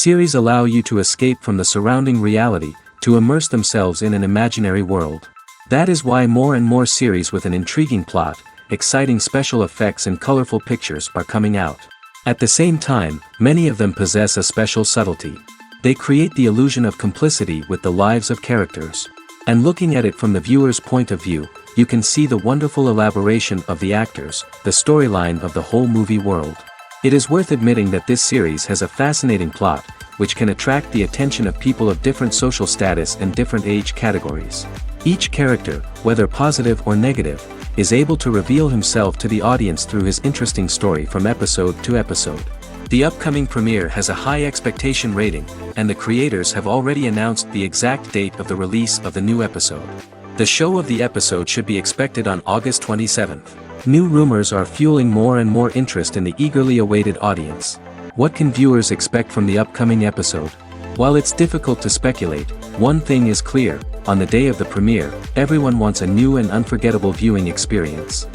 Series allow you to escape from the surrounding reality, to immerse themselves in an imaginary world. That is why more and more series with an intriguing plot, exciting special effects and colorful pictures are coming out. At the same time, many of them possess a special subtlety. They create the illusion of complicity with the lives of characters. And looking at it from the viewer's point of view, you can see the wonderful elaboration of the actors, the storyline of the whole movie world. It is worth admitting that this series has a fascinating plot, which can attract the attention of people of different social status and different age categories. Each character, whether positive or negative, is able to reveal himself to the audience through his interesting story from episode to episode. The upcoming premiere has a high expectation rating, and the creators have already announced the exact date of the release of the new episode. The show of the episode should be expected on August 27th. New rumors are fueling more and more interest in the eagerly awaited audience. What can viewers expect from the upcoming episode? While it's difficult to speculate, one thing is clear: on the day of the premiere, everyone wants a new and unforgettable viewing experience.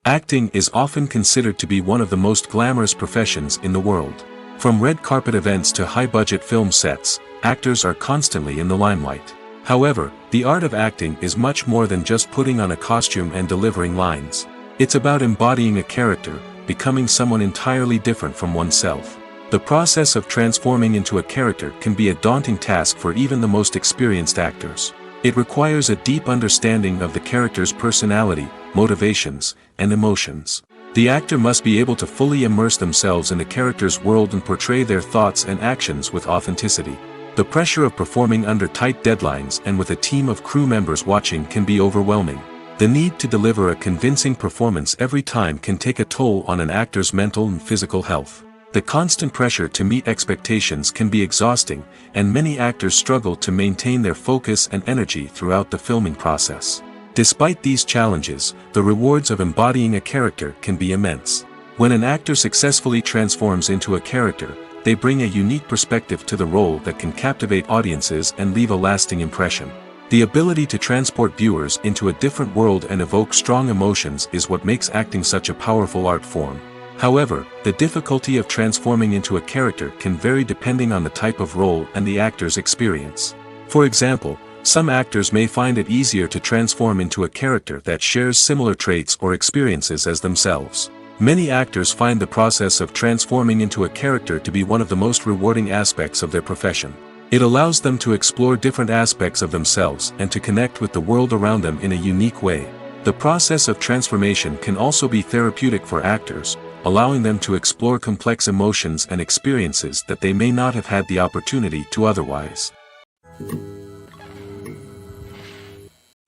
Acting is often considered to be one of the most glamorous professions in the world. From red carpet events to high-budget film sets, actors are constantly in the limelight. However, the art of acting is much more than just putting on a costume and delivering lines. It's about embodying a character, becoming someone entirely different from oneself. The process of transforming into a character can be a daunting task for even the most experienced actors. It requires a deep understanding of the character's personality, motivations, and emotions. The actor must be able to fully immerse themselves in the character's world and portray their thoughts and actions with authenticity. The pressure of performing under tight deadlines and with a team of crew members watching can be overwhelming. The need to deliver a convincing performance every time can take a toll on an actor's mental and physical health. The constant pressure to meet expectations can be exhausting, and many actors struggle to maintain their focus and energy throughout the filming process. Despite these challenges, the rewards of embodying a character can be immense. When an actor successfully transforms into a character, they bring a unique perspective to the role that can captivate audiences and leave a lasting impression. The ability to transport viewers into a different world and evoke strong emotions is what makes acting such a powerful art form. However, the difficulty of transforming into a character can vary depending on the type of role and the actor's experience. For example, some actors may find it easier to transform into a character that shares similar traits or experiences as themselves. Many actors find the process of transforming into a character to be one of the most rewarding aspects of their profession. It allows them to explore different aspects of themselves and to connect with the world around them in a unique way. The process of transformation can also be therapeutic for actors, allowing them to explore complex emotions and experiences that they may not have had the opportunity to otherwise.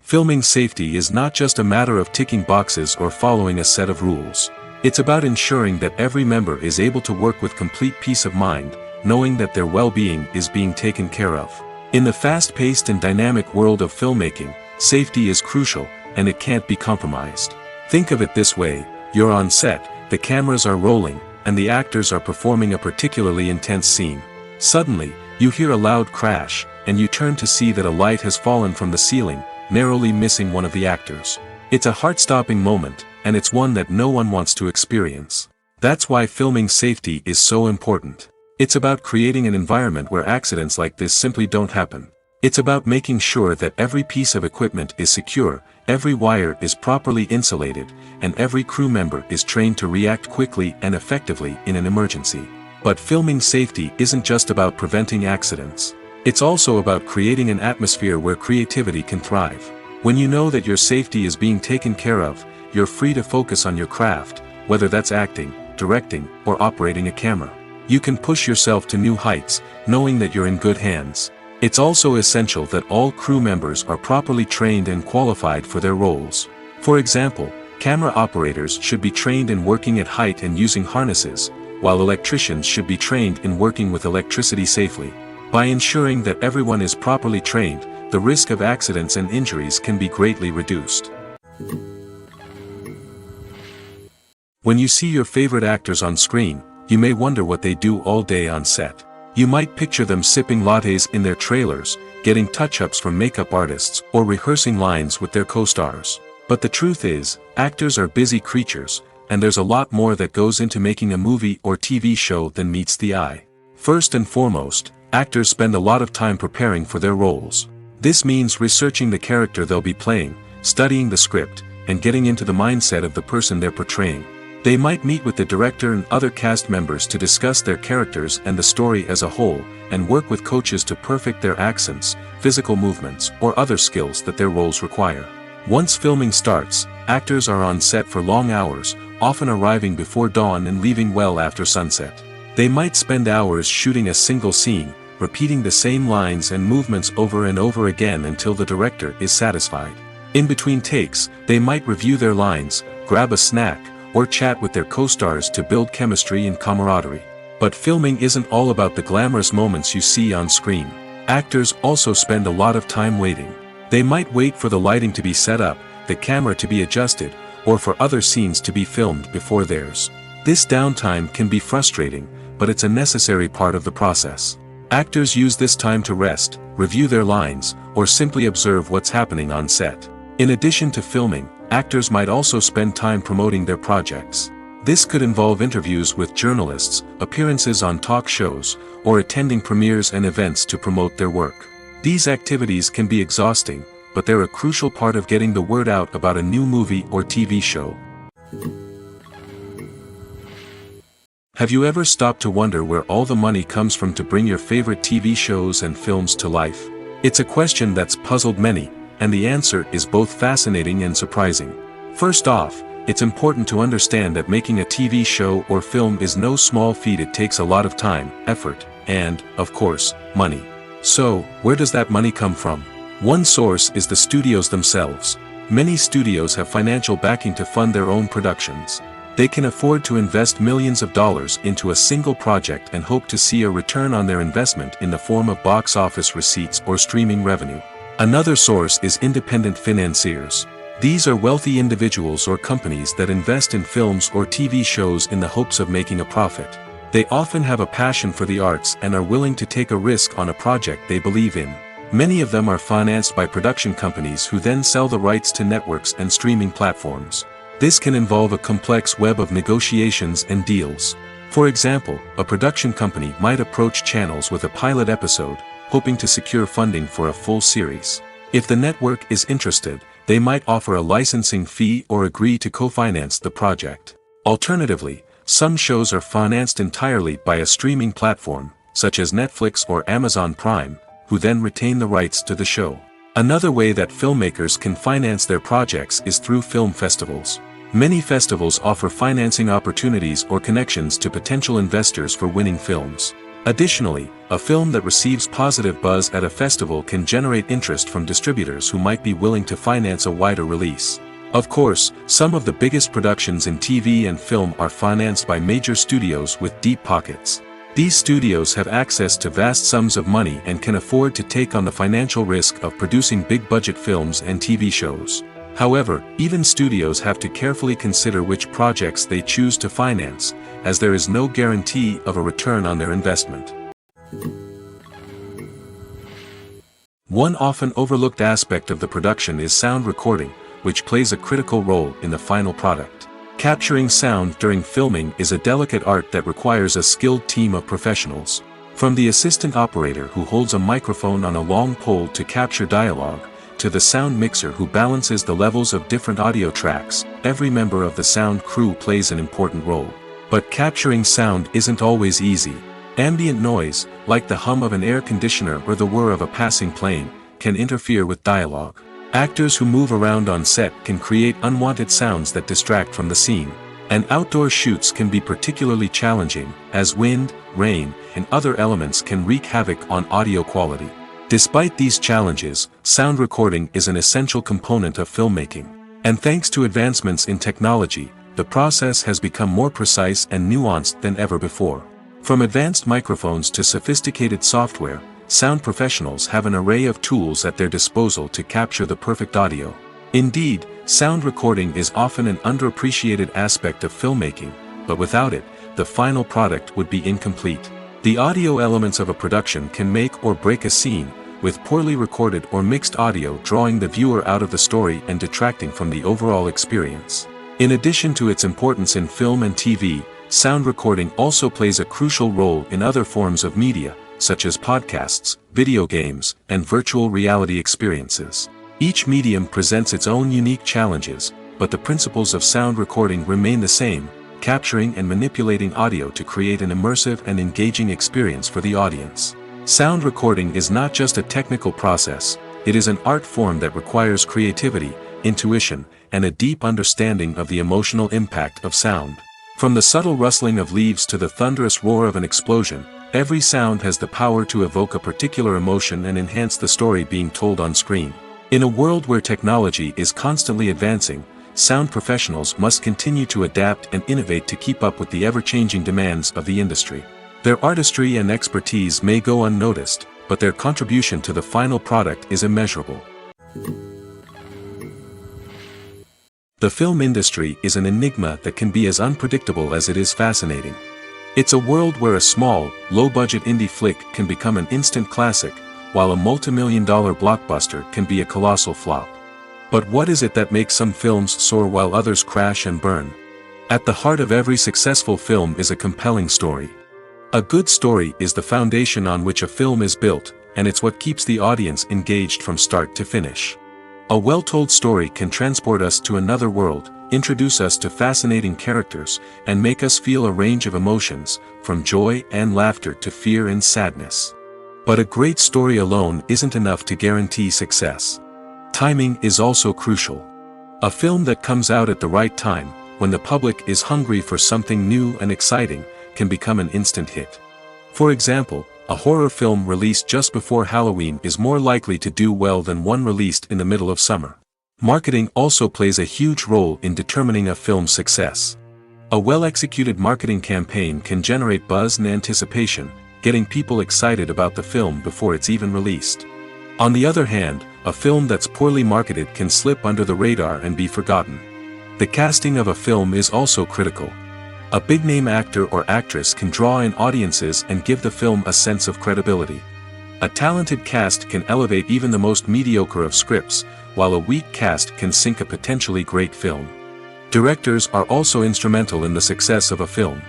Filming safety is not just a matter of ticking boxes or following a set of rules. It's about ensuring that every member is able to work with complete peace of mind, knowing that their well-being is being taken care of. In the fast-paced and dynamic world of filmmaking, safety is crucial, and it can't be compromised. Think of it this way: you're on set, the cameras are rolling, and the actors are performing a particularly intense scene. Suddenly, you hear a loud crash, and you turn to see that a light has fallen from the ceiling, narrowly missing one of the actors. It's a heart-stopping moment, and it's one that no one wants to experience. That's why filming safety is so important. It's about creating an environment where accidents like this simply don't happen. It's about making sure that every piece of equipment is secure, every wire is properly insulated, and every crew member is trained to react quickly and effectively in an emergency. But filming safety isn't just about preventing accidents. It's also about creating an atmosphere where creativity can thrive. When you know that your safety is being taken care of, you're free to focus on your craft, whether that's acting, directing, or operating a camera. You can push yourself to new heights, knowing that you're in good hands. It's also essential that all crew members are properly trained and qualified for their roles. For example, camera operators should be trained in working at height and using harnesses, while electricians should be trained in working with electricity safely. By ensuring that everyone is properly trained, the risk of accidents and injuries can be greatly reduced. When you see your favorite actors on screen, you may wonder what they do all day on set. You might picture them sipping lattes in their trailers, getting touch-ups from makeup artists, or rehearsing lines with their co-stars. But the truth is, actors are busy creatures, and there's a lot more that goes into making a movie or TV show than meets the eye. First and foremost, actors spend a lot of time preparing for their roles. This means researching the character they'll be playing, studying the script, and getting into the mindset of the person they're portraying. They might meet with the director and other cast members to discuss their characters and the story as a whole, and work with coaches to perfect their accents, physical movements, or other skills that their roles require. Once filming starts, actors are on set for long hours, often arriving before dawn and leaving well after sunset. They might spend hours shooting a single scene, repeating the same lines and movements over and over again until the director is satisfied. In between takes, they might review their lines, grab a snack, or chat with their co-stars to build chemistry and camaraderie. But filming isn't all about the glamorous moments you see on screen. Actors also spend a lot of time waiting. They might wait for the lighting to be set up, the camera to be adjusted, or for other scenes to be filmed before theirs. This downtime can be frustrating, but it's a necessary part of the process. Actors use this time to rest, review their lines, or simply observe what's happening on set. In addition to filming, actors might also spend time promoting their projects. This could involve interviews with journalists, appearances on talk shows, or attending premieres and events to promote their work. These activities can be exhausting, but they're a crucial part of getting the word out about a new movie or TV show. Have you ever stopped to wonder where all the money comes from to bring your favorite TV shows and films to life? It's a question that's puzzled many, and the answer is both fascinating and surprising. First off, it's important to understand that making a TV show or film is no small feat. It takes a lot of time, effort, and, of course, money. So, where does that money come from? One source is the studios themselves. Many studios have financial backing to fund their own productions. They can afford to invest millions of dollars into a single project and hope to see a return on their investment in the form of box office receipts or streaming revenue. Another source is independent financiers. These are wealthy individuals or companies that invest in films or TV shows in the hopes of making a profit. They often have a passion for the arts and are willing to take a risk on a project they believe in. Many of them are financed by production companies who then sell the rights to networks and streaming platforms. This can involve a complex web of negotiations and deals. For example, a production company might approach channels with a pilot episode, hoping to secure funding for a full series. If the network is interested, they might offer a licensing fee or agree to co-finance the project. Alternatively, some shows are financed entirely by a streaming platform, such as Netflix or Amazon Prime, who then retain the rights to the show. Another way that filmmakers can finance their projects is through film festivals. Many festivals offer financing opportunities or connections to potential investors for winning films. Additionally, a film that receives positive buzz at a festival can generate interest from distributors who might be willing to finance a wider release. Of course, some of the biggest productions in TV and film are financed by major studios with deep pockets. These studios have access to vast sums of money and can afford to take on the financial risk of producing big-budget films and TV shows. However, even studios have to carefully consider which projects they choose to finance, as there is no guarantee of a return on their investment. One often overlooked aspect of the production is sound recording, which plays a critical role in the final product. Capturing sound during filming is a delicate art that requires a skilled team of professionals. From the assistant operator who holds a microphone on a long pole to capture dialogue, to the sound mixer who balances the levels of different audio tracks, every member of the sound crew plays an important role. But capturing sound isn't always easy. Ambient noise, like the hum of an air conditioner or the whir of a passing plane, can interfere with dialogue. Actors who move around on set can create unwanted sounds that distract from the scene. And outdoor shoots can be particularly challenging, as wind, rain, and other elements can wreak havoc on audio quality. Despite these challenges, sound recording is an essential component of filmmaking. And thanks to advancements in technology, the process has become more precise and nuanced than ever before. From advanced microphones to sophisticated software, sound professionals have an array of tools at their disposal to capture the perfect audio. Indeed, sound recording is often an underappreciated aspect of filmmaking, but without it, the final product would be incomplete. The audio elements of a production can make or break a scene, with poorly recorded or mixed audio drawing the viewer out of the story and detracting from the overall experience. In addition to its importance in film and TV, sound recording also plays a crucial role in other forms of media, such as podcasts, video games, and virtual reality experiences. Each medium presents its own unique challenges, but the principles of sound recording remain the same, capturing and manipulating audio to create an immersive and engaging experience for the audience. Sound recording is not just a technical process, it is an art form that requires creativity, intuition, and a deep understanding of the emotional impact of sound. From the subtle rustling of leaves to the thunderous roar of an explosion, every sound has the power to evoke a particular emotion and enhance the story being told on screen. In a world where technology is constantly advancing, sound professionals must continue to adapt and innovate to keep up with the ever-changing demands of the industry. Their artistry and expertise may go unnoticed, but their contribution to the final product is immeasurable. The film industry is an enigma that can be as unpredictable as it is fascinating. It's a world where a small, low-budget indie flick can become an instant classic, while a multi-million-dollar blockbuster can be a colossal flop. But what is it that makes some films soar while others crash and burn? At the heart of every successful film is a compelling story. A good story is the foundation on which a film is built, and it's what keeps the audience engaged from start to finish. A well-told story can transport us to another world, introduce us to fascinating characters, and make us feel a range of emotions, from joy and laughter to fear and sadness. But a great story alone isn't enough to guarantee success. Timing is also crucial. A film that comes out at the right time, when the public is hungry for something new and exciting, can become an instant hit. For example, a horror film released just before Halloween is more likely to do well than one released in the middle of summer. Marketing also plays a huge role in determining a film's success. A well-executed marketing campaign can generate buzz and anticipation, getting people excited about the film before it's even released. On the other hand, a film that's poorly marketed can slip under the radar and be forgotten. The casting of a film is also critical. A big-name actor or actress can draw in audiences and give the film a sense of credibility. A talented cast can elevate even the most mediocre of scripts, while a weak cast can sink a potentially great film. Directors are also instrumental in the success of a film.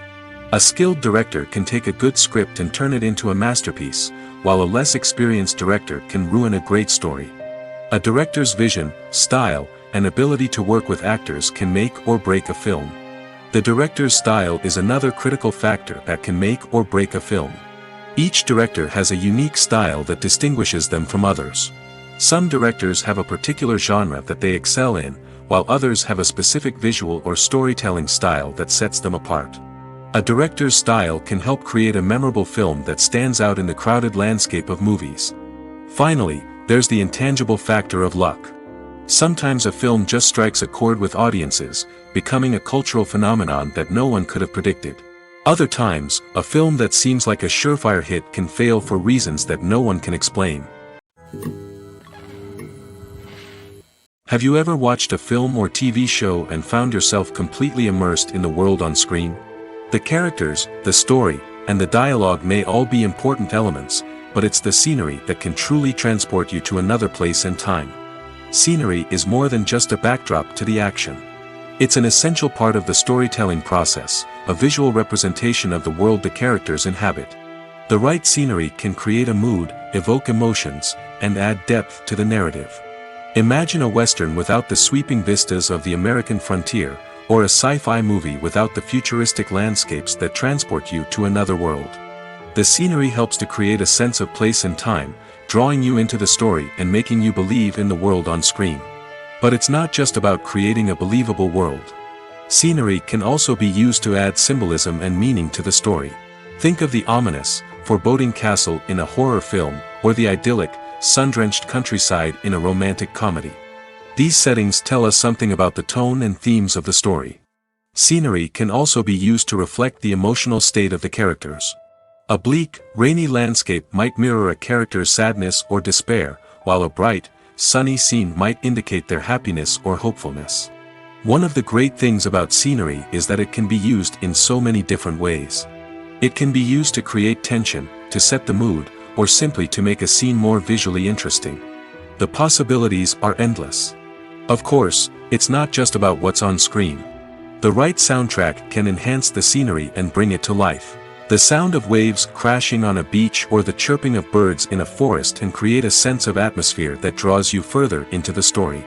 A skilled director can take a good script and turn it into a masterpiece, while a less experienced director can ruin a great story. A director's vision, style, and ability to work with actors can make or break a film. The director's style is another critical factor that can make or break a film. Each director has a unique style that distinguishes them from others. Some directors have a particular genre that they excel in, while others have a specific visual or storytelling style that sets them apart. A director's style can help create a memorable film that stands out in the crowded landscape of movies. Finally, there's the intangible factor of luck. Sometimes a film just strikes a chord with audiences, becoming a cultural phenomenon that no one could have predicted. Other times, a film that seems like a surefire hit can fail for reasons that no one can explain. Have you ever watched a film or TV show and found yourself completely immersed in the world on screen? The characters, the story, and the dialogue may all be important elements, but it's the scenery that can truly transport you to another place and time. Scenery is more than just a backdrop to the action. It's an essential part of the storytelling process, a visual representation of the world the characters inhabit. The right scenery can create a mood, evoke emotions, and add depth to the narrative. Imagine a Western without the sweeping vistas of the American frontier, or a sci-fi movie without the futuristic landscapes that transport you to another world. The scenery helps to create a sense of place and time, drawing you into the story and making you believe in the world on screen. But it's not just about creating a believable world. Scenery can also be used to add symbolism and meaning to the story. Think of the ominous, foreboding castle in a horror film, or the idyllic, sun-drenched countryside in a romantic comedy. These settings tell us something about the tone and themes of the story. Scenery can also be used to reflect the emotional state of the characters. A bleak, rainy landscape might mirror a character's sadness or despair, while a bright, sunny scene might indicate their happiness or hopefulness. One of the great things about scenery is that it can be used in so many different ways. It can be used to create tension, to set the mood, or simply to make a scene more visually interesting. The possibilities are endless. Of course, it's not just about what's on screen. The right soundtrack can enhance the scenery and bring it to life. The sound of waves crashing on a beach or the chirping of birds in a forest can create a sense of atmosphere that draws you further into the story.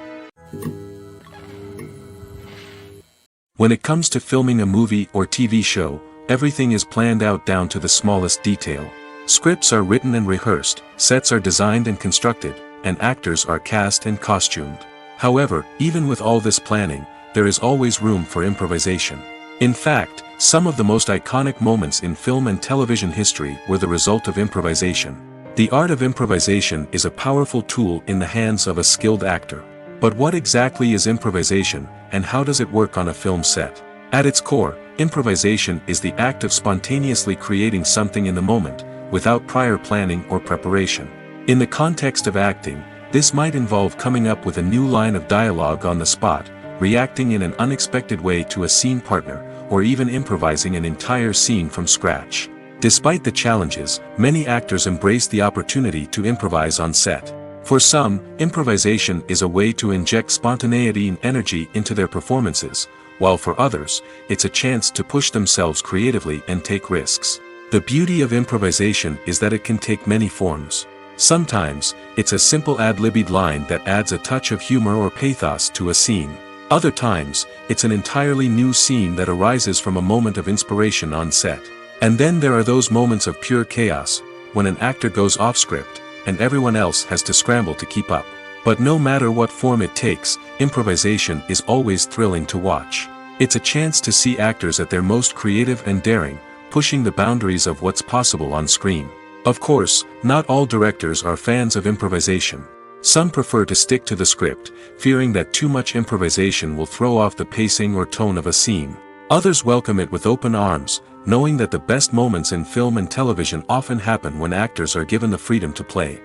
When it comes to filming a movie or TV show, everything is planned out down to the smallest detail. Scripts are written and rehearsed, sets are designed and constructed, and actors are cast and costumed. However, even with all this planning, there is always room for improvisation. In fact, some of the most iconic moments in film and television history were the result of improvisation. The art of improvisation is a powerful tool in the hands of a skilled actor. But what exactly is improvisation, and how does it work on a film set? At its core, improvisation is the act of spontaneously creating something in the moment, without prior planning or preparation. In the context of acting, this might involve coming up with a new line of dialogue on the spot, reacting in an unexpected way to a scene partner, or even improvising an entire scene from scratch. Despite the challenges, many actors embrace the opportunity to improvise on set. For some, improvisation is a way to inject spontaneity and energy into their performances, while for others, it's a chance to push themselves creatively and take risks. The beauty of improvisation is that it can take many forms. Sometimes, it's a simple ad-libbed line that adds a touch of humor or pathos to a scene. Other times, it's an entirely new scene that arises from a moment of inspiration on set. And then there are those moments of pure chaos, when an actor goes off script, and everyone else has to scramble to keep up. But no matter what form it takes, improvisation is always thrilling to watch. It's a chance to see actors at their most creative and daring, pushing the boundaries of what's possible on screen. Of course, not all directors are fans of improvisation. Some prefer to stick to the script, fearing that too much improvisation will throw off the pacing or tone of a scene. Others welcome it with open arms, knowing that the best moments in film and television often happen when actors are given the freedom to play.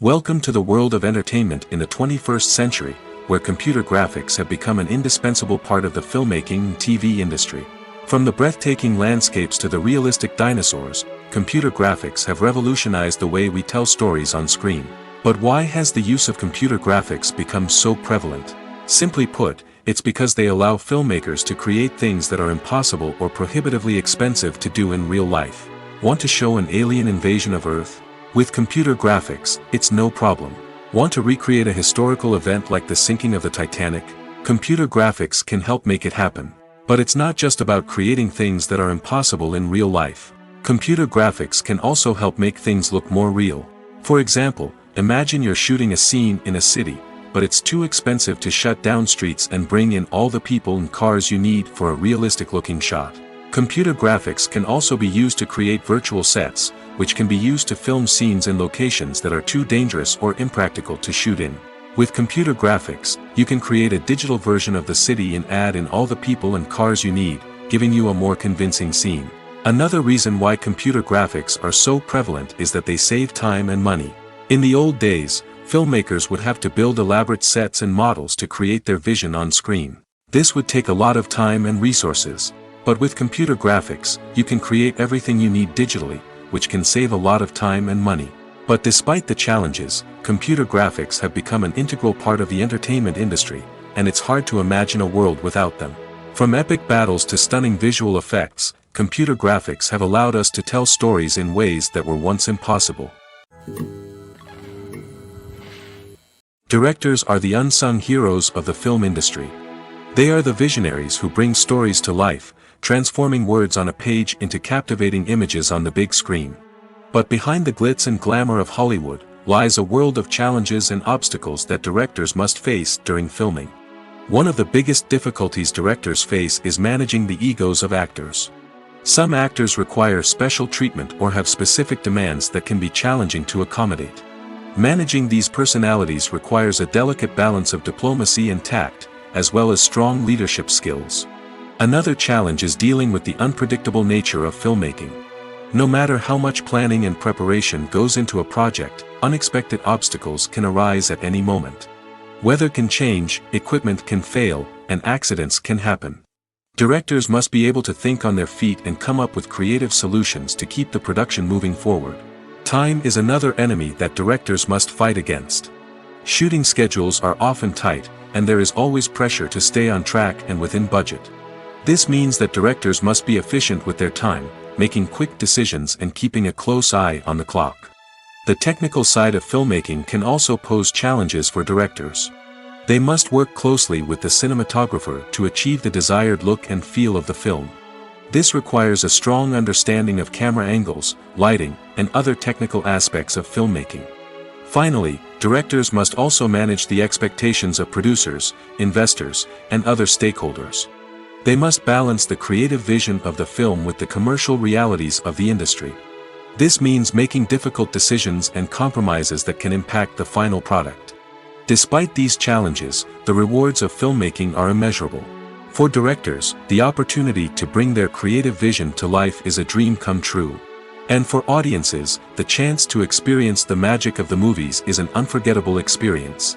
Welcome to the world of entertainment in the 21st century, where computer graphics have become an indispensable part of the filmmaking and TV industry. From the breathtaking landscapes to the realistic dinosaurs, computer graphics have revolutionized the way we tell stories on screen. But why has the use of computer graphics become so prevalent? Simply put, it's because they allow filmmakers to create things that are impossible or prohibitively expensive to do in real life. Want to show an alien invasion of Earth? With computer graphics, it's no problem. Want to recreate a historical event like the sinking of the Titanic? Computer graphics can help make it happen. But it's not just about creating things that are impossible in real life. Computer graphics can also help make things look more real. For example, imagine you're shooting a scene in a city, but it's too expensive to shut down streets and bring in all the people and cars you need for a realistic-looking shot. Computer graphics can also be used to create virtual sets, which can be used to film scenes in locations that are too dangerous or impractical to shoot in. With computer graphics, you can create a digital version of the city and add in all the people and cars you need, giving you a more convincing scene. Another reason why computer graphics are so prevalent is that they save time and money. In the old days, filmmakers would have to build elaborate sets and models to create their vision on screen. This would take a lot of time and resources. But with computer graphics, you can create everything you need digitally, which can save a lot of time and money. But despite the challenges, computer graphics have become an integral part of the entertainment industry, and it's hard to imagine a world without them. From epic battles to stunning visual effects, computer graphics have allowed us to tell stories in ways that were once impossible. Directors are the unsung heroes of the film industry. They are the visionaries who bring stories to life, transforming words on a page into captivating images on the big screen. But behind the glitz and glamour of Hollywood, lies a world of challenges and obstacles that directors must face during filming. One of the biggest difficulties directors face is managing the egos of actors. Some actors require special treatment or have specific demands that can be challenging to accommodate. Managing these personalities requires a delicate balance of diplomacy and tact, as well as strong leadership skills. Another challenge is dealing with the unpredictable nature of filmmaking. No matter how much planning and preparation goes into a project, unexpected obstacles can arise at any moment. Weather can change, equipment can fail, and accidents can happen. Directors must be able to think on their feet and come up with creative solutions to keep the production moving forward. Time is another enemy that directors must fight against. Shooting schedules are often tight, and there is always pressure to stay on track and within budget. This means that directors must be efficient with their time, making quick decisions and keeping a close eye on the clock. The technical side of filmmaking can also pose challenges for directors. They must work closely with the cinematographer to achieve the desired look and feel of the film. This requires a strong understanding of camera angles, lighting, and other technical aspects of filmmaking. Finally, directors must also manage the expectations of producers, investors, and other stakeholders. They must balance the creative vision of the film with the commercial realities of the industry. This means making difficult decisions and compromises that can impact the final product. Despite these challenges, the rewards of filmmaking are immeasurable. For directors, the opportunity to bring their creative vision to life is a dream come true. And for audiences, the chance to experience the magic of the movies is an unforgettable experience.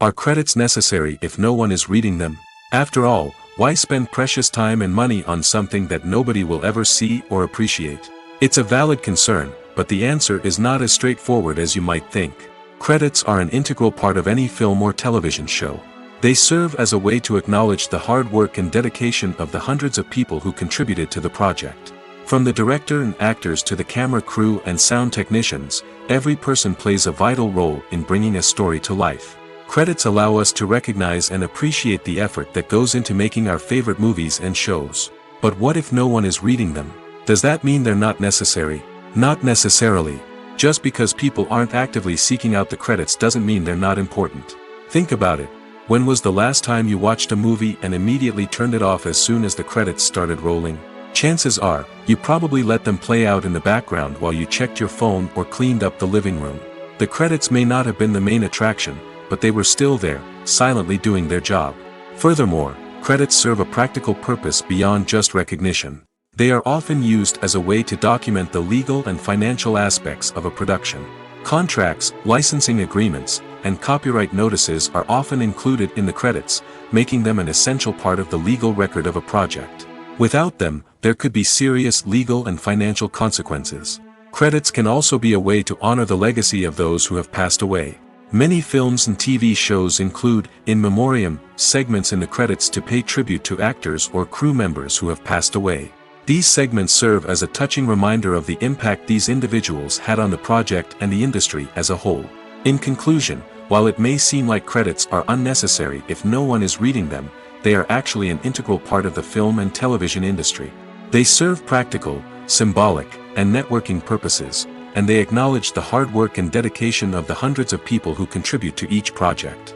Are credits necessary if no one is reading them? After all, why spend precious time and money on something that nobody will ever see or appreciate? It's a valid concern, but the answer is not as straightforward as you might think. Credits are an integral part of any film or television show. They serve as a way to acknowledge the hard work and dedication of the hundreds of people who contributed to the project. From the director and actors to the camera crew and sound technicians, every person plays a vital role in bringing a story to life. Credits allow us to recognize and appreciate the effort that goes into making our favorite movies and shows. But what if no one is reading them? Does that mean they're not necessary? Not necessarily. Just because people aren't actively seeking out the credits doesn't mean they're not important. Think about it. When was the last time you watched a movie and immediately turned it off as soon as the credits started rolling? Chances are, you probably let them play out in the background while you checked your phone or cleaned up the living room. The credits may not have been the main attraction, but they were still there, silently doing their job. Furthermore, credits serve a practical purpose beyond just recognition. They are often used as a way to document the legal and financial aspects of a production. Contracts, licensing agreements, and copyright notices are often included in the credits, making them an essential part of the legal record of a project. Without them, there could be serious legal and financial consequences. Credits can also be a way to honor the legacy of those who have passed away. Many films and TV shows include, in memoriam, segments in the credits to pay tribute to actors or crew members who have passed away. These segments serve as a touching reminder of the impact these individuals had on the project and the industry as a whole. In conclusion, while it may seem like credits are unnecessary if no one is reading them, they are actually an integral part of the film and television industry. They serve practical, symbolic, and networking purposes, and they acknowledge the hard work and dedication of the hundreds of people who contribute to each project.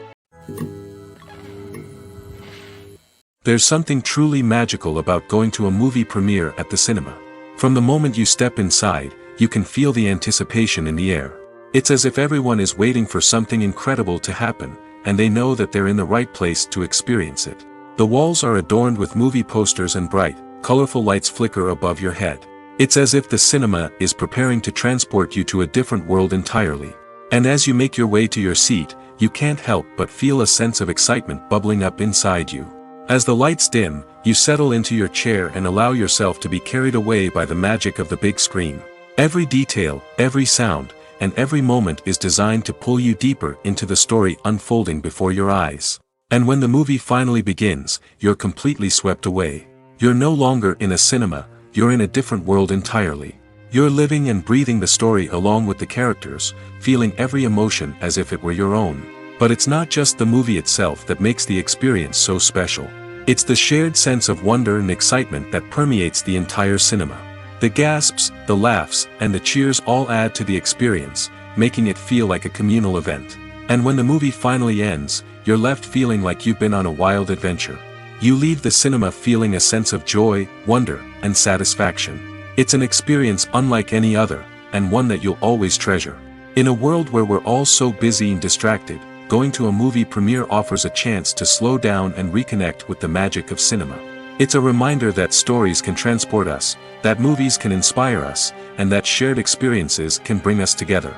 There's something truly magical about going to a movie premiere at the cinema. From the moment you step inside, you can feel the anticipation in the air. It's as if everyone is waiting for something incredible to happen, and they know that they're in the right place to experience it. The walls are adorned with movie posters and bright, colorful lights flicker above your head. It's as if the cinema is preparing to transport you to a different world entirely. And as you make your way to your seat, you can't help but feel a sense of excitement bubbling up inside you. As the lights dim, you settle into your chair and allow yourself to be carried away by the magic of the big screen. Every detail, every sound, and every moment is designed to pull you deeper into the story unfolding before your eyes. And when the movie finally begins, you're completely swept away. You're no longer in a cinema, you're in a different world entirely. You're living and breathing the story along with the characters, feeling every emotion as if it were your own. But it's not just the movie itself that makes the experience so special. It's the shared sense of wonder and excitement that permeates the entire cinema. The gasps, the laughs, and the cheers all add to the experience, making it feel like a communal event. And when the movie finally ends, you're left feeling like you've been on a wild adventure. You leave the cinema feeling a sense of joy, wonder, and satisfaction. It's an experience unlike any other, and one that you'll always treasure. In a world where we're all so busy and distracted, going to a movie premiere offers a chance to slow down and reconnect with the magic of cinema. It's a reminder that stories can transport us, that movies can inspire us, and that shared experiences can bring us together.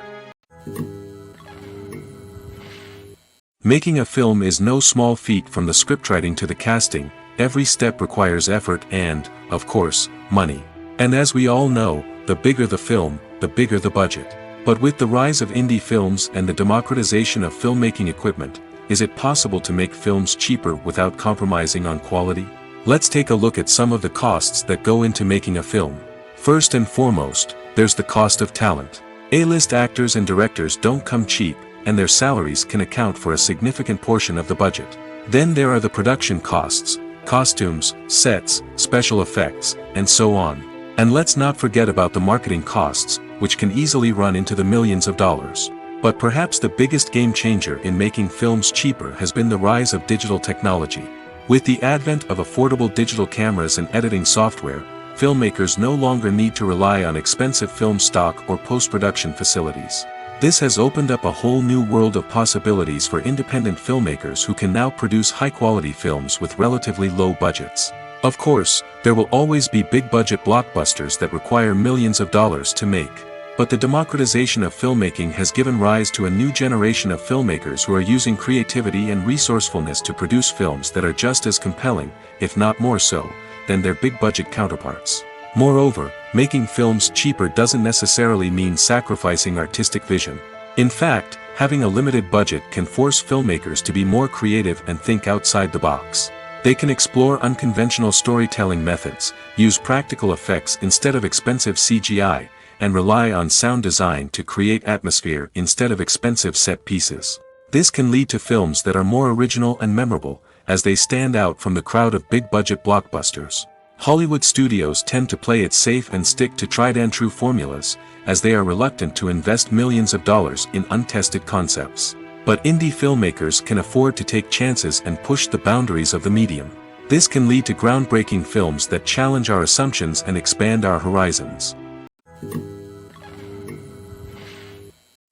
Making a film is no small feat. From the scriptwriting to the casting, every step requires effort and, of course, money. And as we all know, the bigger the film, the bigger the budget. But with the rise of indie films and the democratization of filmmaking equipment, is it possible to make films cheaper without compromising on quality? Let's take a look at some of the costs that go into making a film. First and foremost, there's the cost of talent. A-list actors and directors don't come cheap, and their salaries can account for a significant portion of the budget. Then there are the production costs, costumes, sets, special effects, and so on. And let's not forget about the marketing costs, which can easily run into the millions of dollars. But perhaps the biggest game changer in making films cheaper has been the rise of digital technology. With the advent of affordable digital cameras and editing software, filmmakers no longer need to rely on expensive film stock or post-production facilities. This has opened up a whole new world of possibilities for independent filmmakers who can now produce high-quality films with relatively low budgets. Of course, there will always be big-budget blockbusters that require millions of dollars to make. But the democratization of filmmaking has given rise to a new generation of filmmakers who are using creativity and resourcefulness to produce films that are just as compelling, if not more so, than their big-budget counterparts. Moreover, making films cheaper doesn't necessarily mean sacrificing artistic vision. In fact, having a limited budget can force filmmakers to be more creative and think outside the box. They can explore unconventional storytelling methods, use practical effects instead of expensive CGI, and rely on sound design to create atmosphere instead of expensive set pieces. This can lead to films that are more original and memorable, as they stand out from the crowd of big-budget blockbusters. Hollywood studios tend to play it safe and stick to tried-and-true formulas, as they are reluctant to invest millions of dollars in untested concepts. But indie filmmakers can afford to take chances and push the boundaries of the medium. This can lead to groundbreaking films that challenge our assumptions and expand our horizons.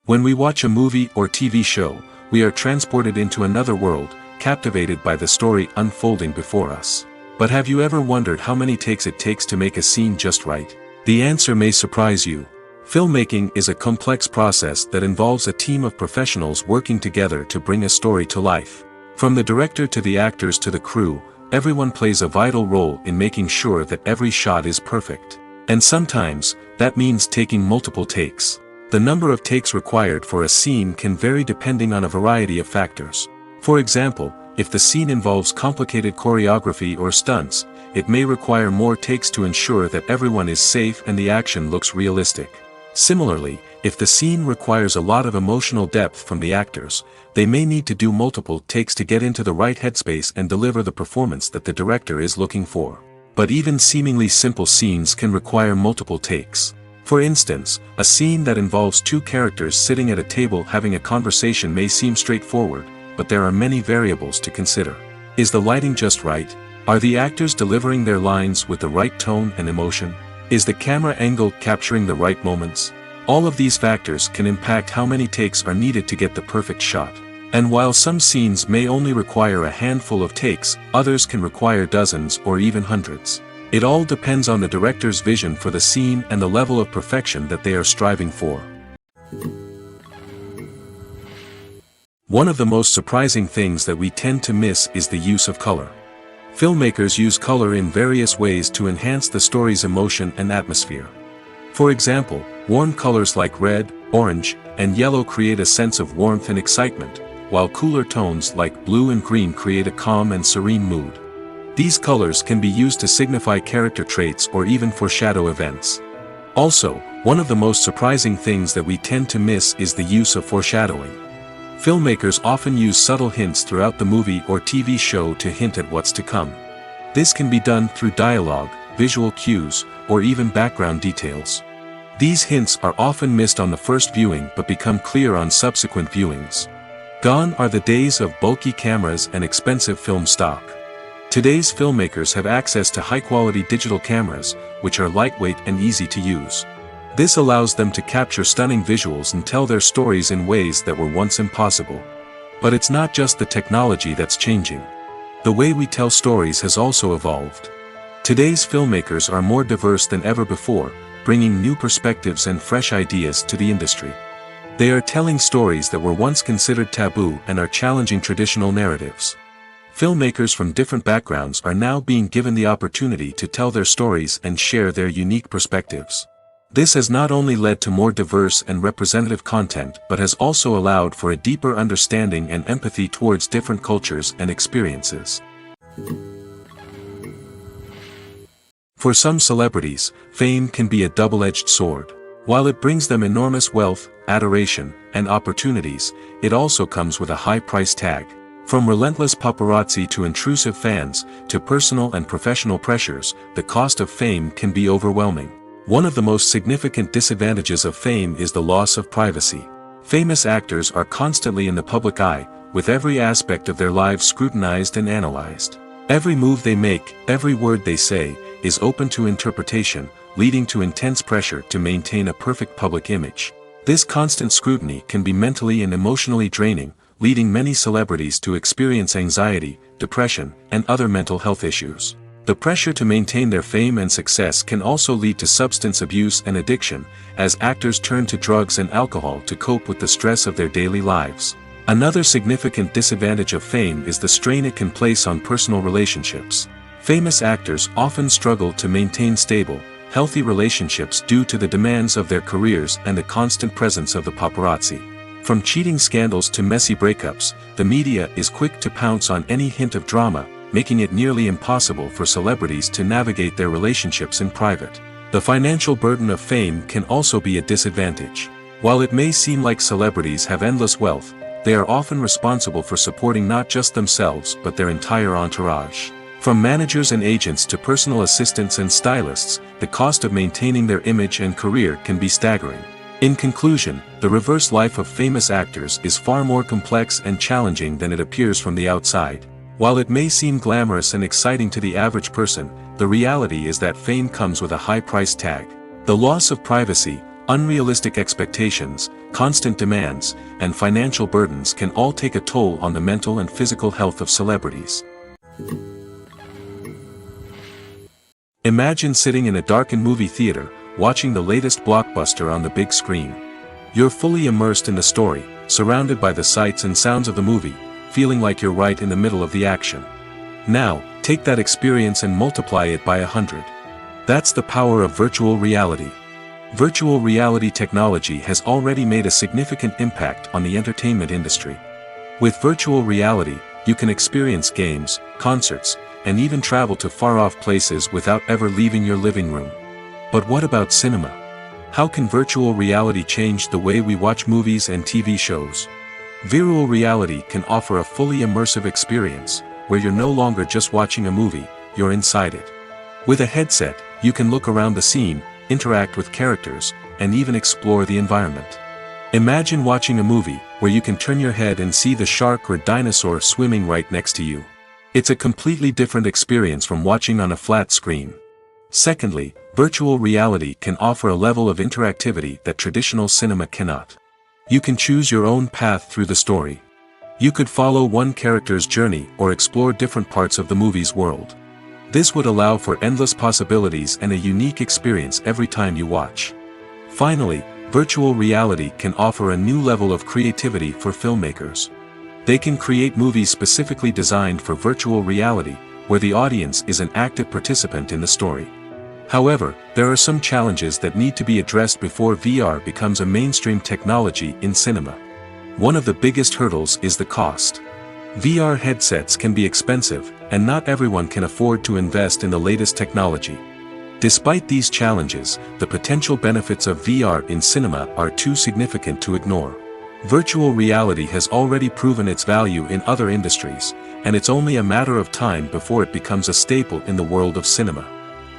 When we watch a movie or TV show, we are transported into another world, captivated by the story unfolding before us. But have you ever wondered how many takes it takes to make a scene just right? The answer may surprise you. Filmmaking is a complex process that involves a team of professionals working together to bring a story to life. From the director to the actors to the crew, everyone plays a vital role in making sure that every shot is perfect. And sometimes, that means taking multiple takes. The number of takes required for a scene can vary depending on a variety of factors. For example, if the scene involves complicated choreography or stunts, it may require more takes to ensure that everyone is safe and the action looks realistic. Similarly, if the scene requires a lot of emotional depth from the actors, they may need to do multiple takes to get into the right headspace and deliver the performance that the director is looking for. But even seemingly simple scenes can require multiple takes. For instance, a scene that involves two characters sitting at a table having a conversation may seem straightforward, but there are many variables to consider. Is the lighting just right? Are the actors delivering their lines with the right tone and emotion? Is the camera angle capturing the right moments? All of these factors can impact how many takes are needed to get the perfect shot. And while some scenes may only require a handful of takes, others can require dozens or even hundreds. It all depends on the director's vision for the scene and the level of perfection that they are striving for. One of the most surprising things that we tend to miss is the use of color. Filmmakers use color in various ways to enhance the story's emotion and atmosphere. For example, warm colors like red, orange, and yellow create a sense of warmth and excitement, while cooler tones like blue and green create a calm and serene mood. These colors can be used to signify character traits or even foreshadow events. Also, one of the most surprising things that we tend to miss is the use of foreshadowing. Filmmakers often use subtle hints throughout the movie or TV show to hint at what's to come. This can be done through dialogue, visual cues, or even background details. These hints are often missed on the first viewing but become clear on subsequent viewings. Gone are the days of bulky cameras and expensive film stock. Today's filmmakers have access to high-quality digital cameras, which are lightweight and easy to use. This allows them to capture stunning visuals and tell their stories in ways that were once impossible. But it's not just the technology that's changing. The way we tell stories has also evolved. Today's filmmakers are more diverse than ever before, bringing new perspectives and fresh ideas to the industry. They are telling stories that were once considered taboo and are challenging traditional narratives. Filmmakers from different backgrounds are now being given the opportunity to tell their stories and share their unique perspectives. This has not only led to more diverse and representative content but has also allowed for a deeper understanding and empathy towards different cultures and experiences. For some celebrities, fame can be a double-edged sword. While it brings them enormous wealth, adoration, and opportunities, it also comes with a high price tag. From relentless paparazzi to intrusive fans, to personal and professional pressures, the cost of fame can be overwhelming. One of the most significant disadvantages of fame is the loss of privacy. Famous actors are constantly in the public eye, with every aspect of their lives scrutinized and analyzed. Every move they make, every word they say, is open to interpretation, leading to intense pressure to maintain a perfect public image. This constant scrutiny can be mentally and emotionally draining, leading many celebrities to experience anxiety, depression, and other mental health issues. The pressure to maintain their fame and success can also lead to substance abuse and addiction, as actors turn to drugs and alcohol to cope with the stress of their daily lives. Another significant disadvantage of fame is the strain it can place on personal relationships. Famous actors often struggle to maintain stable, healthy relationships due to the demands of their careers and the constant presence of the paparazzi. From cheating scandals to messy breakups, the media is quick to pounce on any hint of drama, making it nearly impossible for celebrities to navigate their relationships in private. The financial burden of fame can also be a disadvantage. While it may seem like celebrities have endless wealth, they are often responsible for supporting not just themselves but their entire entourage. From managers and agents to personal assistants and stylists, the cost of maintaining their image and career can be staggering. In conclusion, the reverse life of famous actors is far more complex and challenging than it appears from the outside. While it may seem glamorous and exciting to the average person, the reality is that fame comes with a high price tag. The loss of privacy, unrealistic expectations, constant demands, and financial burdens can all take a toll on the mental and physical health of celebrities. Imagine sitting in a darkened movie theater, watching the latest blockbuster on the big screen. You're fully immersed in the story, surrounded by the sights and sounds of the movie, feeling like you're right in the middle of the action. Now, take that experience and multiply it by 100. That's the power of virtual reality. Virtual reality technology has already made a significant impact on the entertainment industry. With virtual reality, you can experience games, concerts, and even travel to far-off places without ever leaving your living room. But what about cinema? How can virtual reality change the way we watch movies and TV shows? Virtual reality can offer a fully immersive experience, where you're no longer just watching a movie, you're inside it. With a headset, you can look around the scene, interact with characters, and even explore the environment. Imagine watching a movie where you can turn your head and see the shark or dinosaur swimming right next to you. It's a completely different experience from watching on a flat screen. Secondly, virtual reality can offer a level of interactivity that traditional cinema cannot. You can choose your own path through the story. You could follow one character's journey or explore different parts of the movie's world. This would allow for endless possibilities and a unique experience every time you watch. Finally, virtual reality can offer a new level of creativity for filmmakers. They can create movies specifically designed for virtual reality, where the audience is an active participant in the story. However, there are some challenges that need to be addressed before VR becomes a mainstream technology in cinema. One of the biggest hurdles is the cost. VR headsets can be expensive, and not everyone can afford to invest in the latest technology. Despite these challenges, the potential benefits of VR in cinema are too significant to ignore. Virtual reality has already proven its value in other industries, and it's only a matter of time before it becomes a staple in the world of cinema.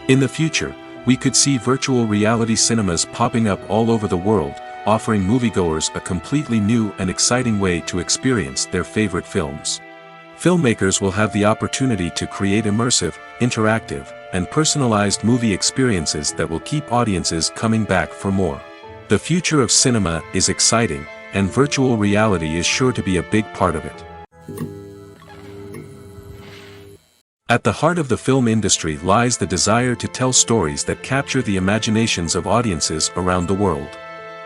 In the future, we could see virtual reality cinemas popping up all over the world, offering moviegoers a completely new and exciting way to experience their favorite films. Filmmakers will have the opportunity to create immersive, interactive, and personalized movie experiences that will keep audiences coming back for more. The future of cinema is exciting, and virtual reality is sure to be a big part of it. At the heart of the film industry lies the desire to tell stories that capture the imaginations of audiences around the world.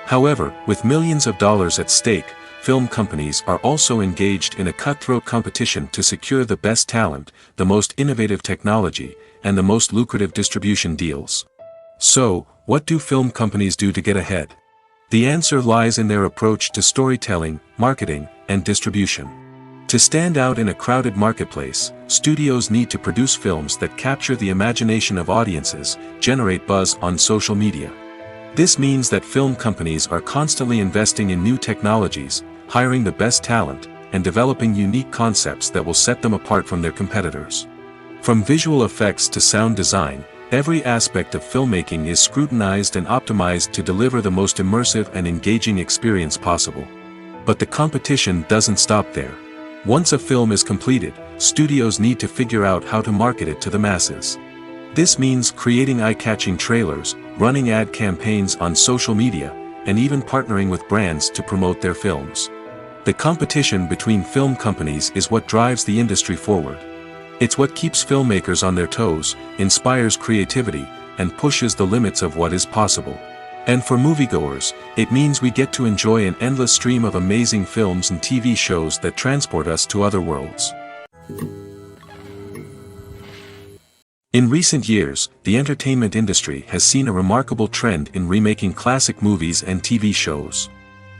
However, with millions of dollars at stake, film companies are also engaged in a cutthroat competition to secure the best talent, the most innovative technology, and the most lucrative distribution deals. So, what do film companies do to get ahead? The answer lies in their approach to storytelling, marketing, and distribution. To stand out in a crowded marketplace, studios need to produce films that capture the imagination of audiences, generate buzz on social media. This means that film companies are constantly investing in new technologies, hiring the best talent, and developing unique concepts that will set them apart from their competitors. From visual effects to sound design, every aspect of filmmaking is scrutinized and optimized to deliver the most immersive and engaging experience possible. But the competition doesn't stop there. Once a film is completed, studios need to figure out how to market it to the masses. This means creating eye-catching trailers, running ad campaigns on social media, and even partnering with brands to promote their films. The competition between film companies is what drives the industry forward. It's what keeps filmmakers on their toes, inspires creativity, and pushes the limits of what is possible. And for moviegoers, it means we get to enjoy an endless stream of amazing films and TV shows that transport us to other worlds. In recent years, the entertainment industry has seen a remarkable trend in remaking classic movies and TV shows.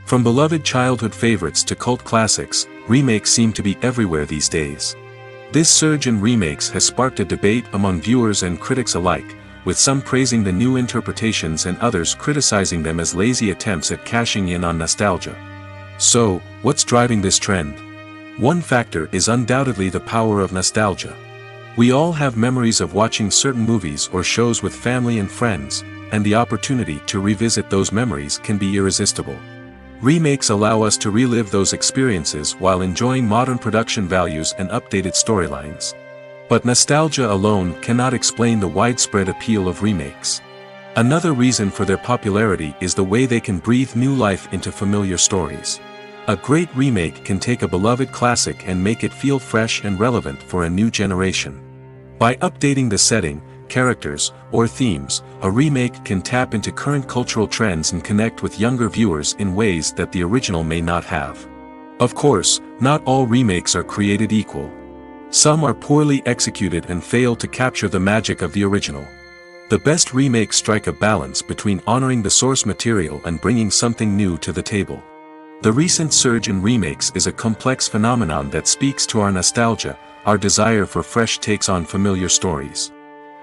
From beloved childhood favorites to cult classics, remakes seem to be everywhere these days. This surge in remakes has sparked a debate among viewers and critics alike, with some praising the new interpretations and others criticizing them as lazy attempts at cashing in on nostalgia. So, what's driving this trend? One factor is undoubtedly the power of nostalgia. We all have memories of watching certain movies or shows with family and friends, and the opportunity to revisit those memories can be irresistible. Remakes allow us to relive those experiences while enjoying modern production values and updated storylines. But nostalgia alone cannot explain the widespread appeal of remakes. Another reason for their popularity is the way they can breathe new life into familiar stories. A great remake can take a beloved classic and make it feel fresh and relevant for a new generation. By updating the setting, characters, or themes, a remake can tap into current cultural trends and connect with younger viewers in ways that the original may not have. Of course, not all remakes are created equal. Some are poorly executed and fail to capture the magic of the original. The best remakes strike a balance between honoring the source material and bringing something new to the table. The recent surge in remakes is a complex phenomenon that speaks to our nostalgia, our desire for fresh takes on familiar stories.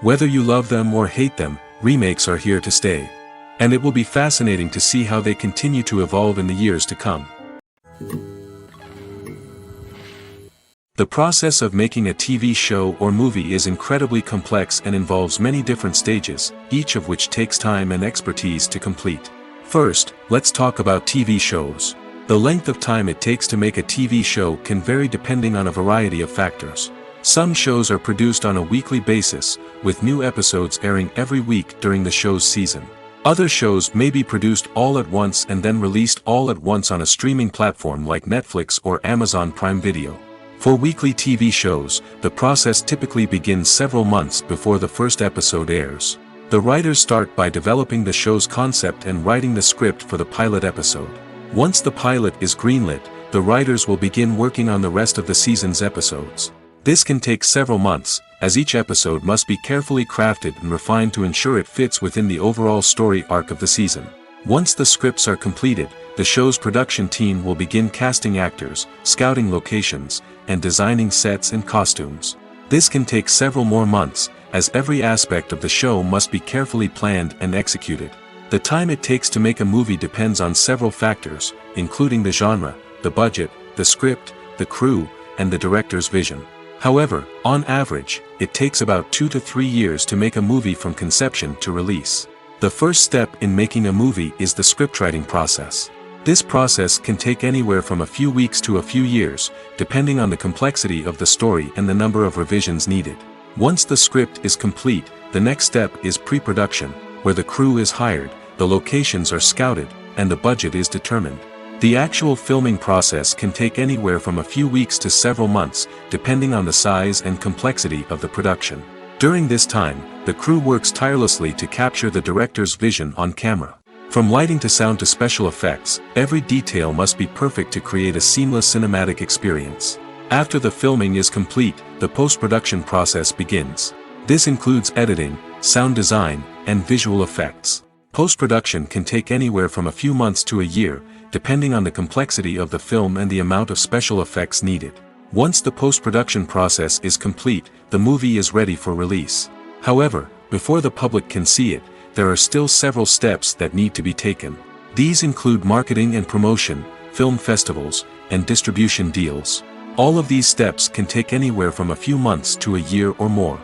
Whether you love them or hate them, remakes are here to stay. And it will be fascinating to see how they continue to evolve in the years to come. The process of making a TV show or movie is incredibly complex and involves many different stages, each of which takes time and expertise to complete. First, let's talk about TV shows. The length of time it takes to make a TV show can vary depending on a variety of factors. Some shows are produced on a weekly basis, with new episodes airing every week during the show's season. Other shows may be produced all at once and then released all at once on a streaming platform like Netflix or Amazon Prime Video. For weekly TV shows, the process typically begins several months before the first episode airs. The writers start by developing the show's concept and writing the script for the pilot episode. Once the pilot is greenlit, the writers will begin working on the rest of the season's episodes. This can take several months, as each episode must be carefully crafted and refined to ensure it fits within the overall story arc of the season. Once the scripts are completed, the show's production team will begin casting actors, scouting locations, and designing sets and costumes. This can take several more months, as every aspect of the show must be carefully planned and executed. The time it takes to make a movie depends on several factors, including the genre, the budget, the script, the crew, and the director's vision. However, on average, it takes about 2 to 3 years to make a movie from conception to release. The first step in making a movie is the scriptwriting process. This process can take anywhere from a few weeks to a few years, depending on the complexity of the story and the number of revisions needed. Once the script is complete, the next step is pre-production, where the crew is hired, the locations are scouted, and the budget is determined. The actual filming process can take anywhere from a few weeks to several months, depending on the size and complexity of the production. During this time, the crew works tirelessly to capture the director's vision on camera. From lighting to sound to special effects, every detail must be perfect to create a seamless cinematic experience. After the filming is complete, the post-production process begins. This includes editing, sound design, and visual effects. Post-production can take anywhere from a few months to a year, depending on the complexity of the film and the amount of special effects needed. Once the post-production process is complete, the movie is ready for release. However, before the public can see it, there are still several steps that need to be taken. These include marketing and promotion, film festivals, and distribution deals. All of these steps can take anywhere from a few months to a year or more.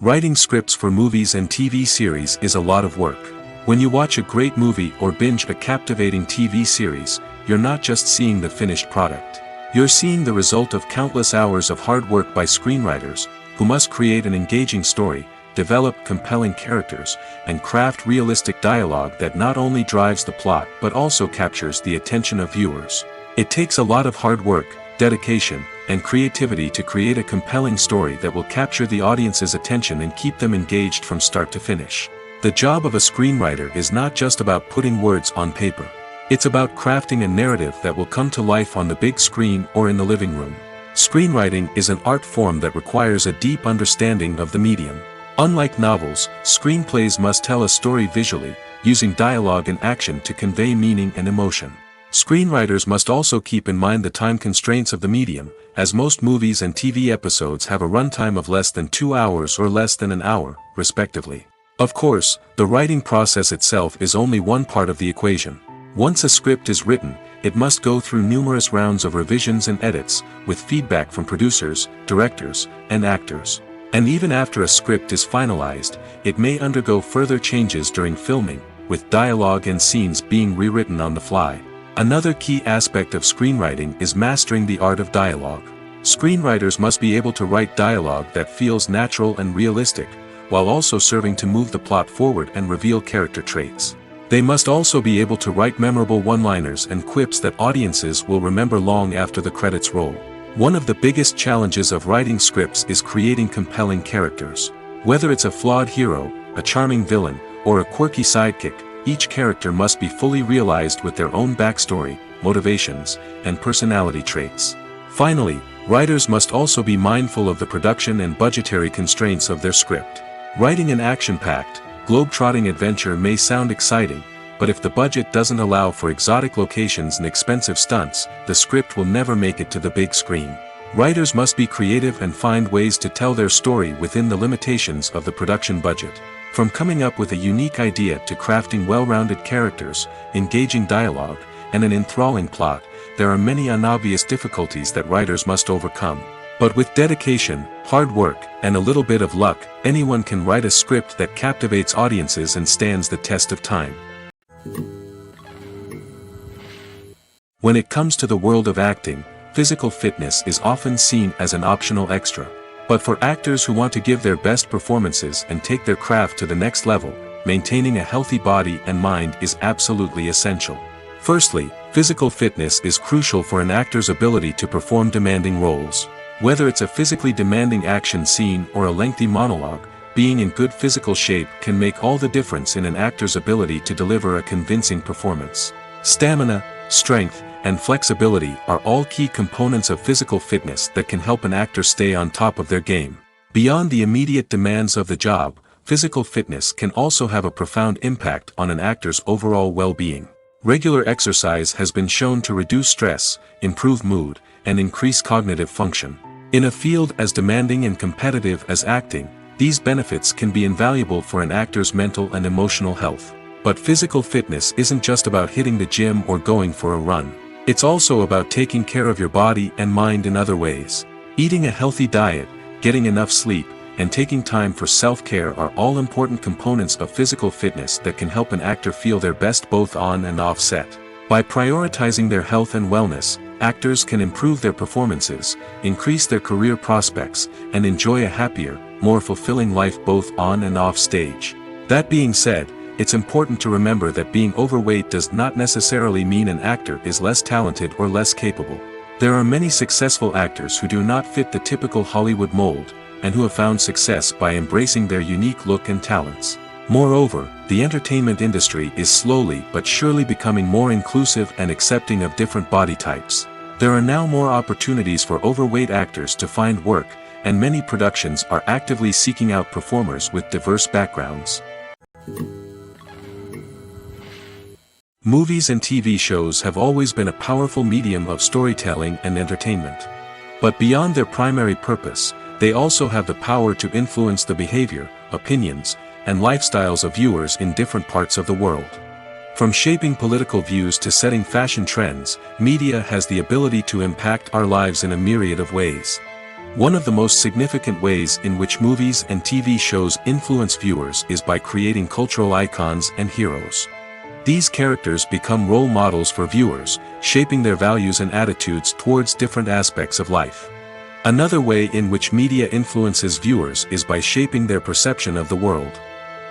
Writing scripts for movies and TV series is a lot of work. When you watch a great movie or binge a captivating TV series, you're not just seeing the finished product. You're seeing the result of countless hours of hard work by screenwriters, who must create an engaging story, develop compelling characters, and craft realistic dialogue that not only drives the plot but also captures the attention of viewers. It takes a lot of hard work, dedication, and creativity to create a compelling story that will capture the audience's attention and keep them engaged from start to finish. The job of a screenwriter is not just about putting words on paper. It's about crafting a narrative that will come to life on the big screen or in the living room. Screenwriting is an art form that requires a deep understanding of the medium. Unlike novels, screenplays must tell a story visually, using dialogue and action to convey meaning and emotion. Screenwriters must also keep in mind the time constraints of the medium, as most movies and TV episodes have a runtime of less than 2 hours or less than an hour, respectively. Of course, the writing process itself is only one part of the equation. Once a script is written, it must go through numerous rounds of revisions and edits, with feedback from producers, directors, and actors. And even after a script is finalized, it may undergo further changes during filming, with dialogue and scenes being rewritten on the fly. Another key aspect of screenwriting is mastering the art of dialogue. Screenwriters must be able to write dialogue that feels natural and realistic, while also serving to move the plot forward and reveal character traits. They must also be able to write memorable one-liners and quips that audiences will remember long after the credits roll. One of the biggest challenges of writing scripts is creating compelling characters. Whether it's a flawed hero, a charming villain, or a quirky sidekick, each character must be fully realized with their own backstory, motivations, and personality traits. Finally, writers must also be mindful of the production and budgetary constraints of their script. Writing an action-packed, globe-trotting adventure may sound exciting, but if the budget doesn't allow for exotic locations and expensive stunts, the script will never make it to the big screen. Writers must be creative and find ways to tell their story within the limitations of the production budget. From coming up with a unique idea to crafting well-rounded characters, engaging dialogue, and an enthralling plot, there are many unobvious difficulties that writers must overcome. But with dedication, hard work, and a little bit of luck, anyone can write a script that captivates audiences and stands the test of time. When it comes to the world of acting, physical fitness is often seen as an optional extra. But for actors who want to give their best performances and take their craft to the next level, maintaining a healthy body and mind is absolutely essential. Firstly, physical fitness is crucial for an actor's ability to perform demanding roles. Whether it's a physically demanding action scene or a lengthy monologue, being in good physical shape can make all the difference in an actor's ability to deliver a convincing performance. Stamina, strength, and flexibility are all key components of physical fitness that can help an actor stay on top of their game. Beyond the immediate demands of the job, physical fitness can also have a profound impact on an actor's overall well-being. Regular exercise has been shown to reduce stress, improve mood, and increase cognitive function. In a field as demanding and competitive as acting, these benefits can be invaluable for an actor's mental and emotional health. But physical fitness isn't just about hitting the gym or going for a run. It's also about taking care of your body and mind in other ways. Eating a healthy diet, getting enough sleep, and taking time for self-care are all important components of physical fitness that can help an actor feel their best both on and off set. By prioritizing their health and wellness, actors can improve their performances, increase their career prospects, and enjoy a happier, more fulfilling life both on and off stage. That being said, it's important to remember that being overweight does not necessarily mean an actor is less talented or less capable. There are many successful actors who do not fit the typical Hollywood mold, and who have found success by embracing their unique look and talents. Moreover, the entertainment industry is slowly but surely becoming more inclusive and accepting of different body types. There are now more opportunities for overweight actors to find work, and many productions are actively seeking out performers with diverse backgrounds. Movies and TV shows have always been a powerful medium of storytelling and entertainment. But beyond their primary purpose, they also have the power to influence the behavior, opinions, and lifestyles of viewers in different parts of the world. From shaping political views to setting fashion trends, media has the ability to impact our lives in a myriad of ways. One of the most significant ways in which movies and TV shows influence viewers is by creating cultural icons and heroes. These characters become role models for viewers, shaping their values and attitudes towards different aspects of life. Another way in which media influences viewers is by shaping their perception of the world.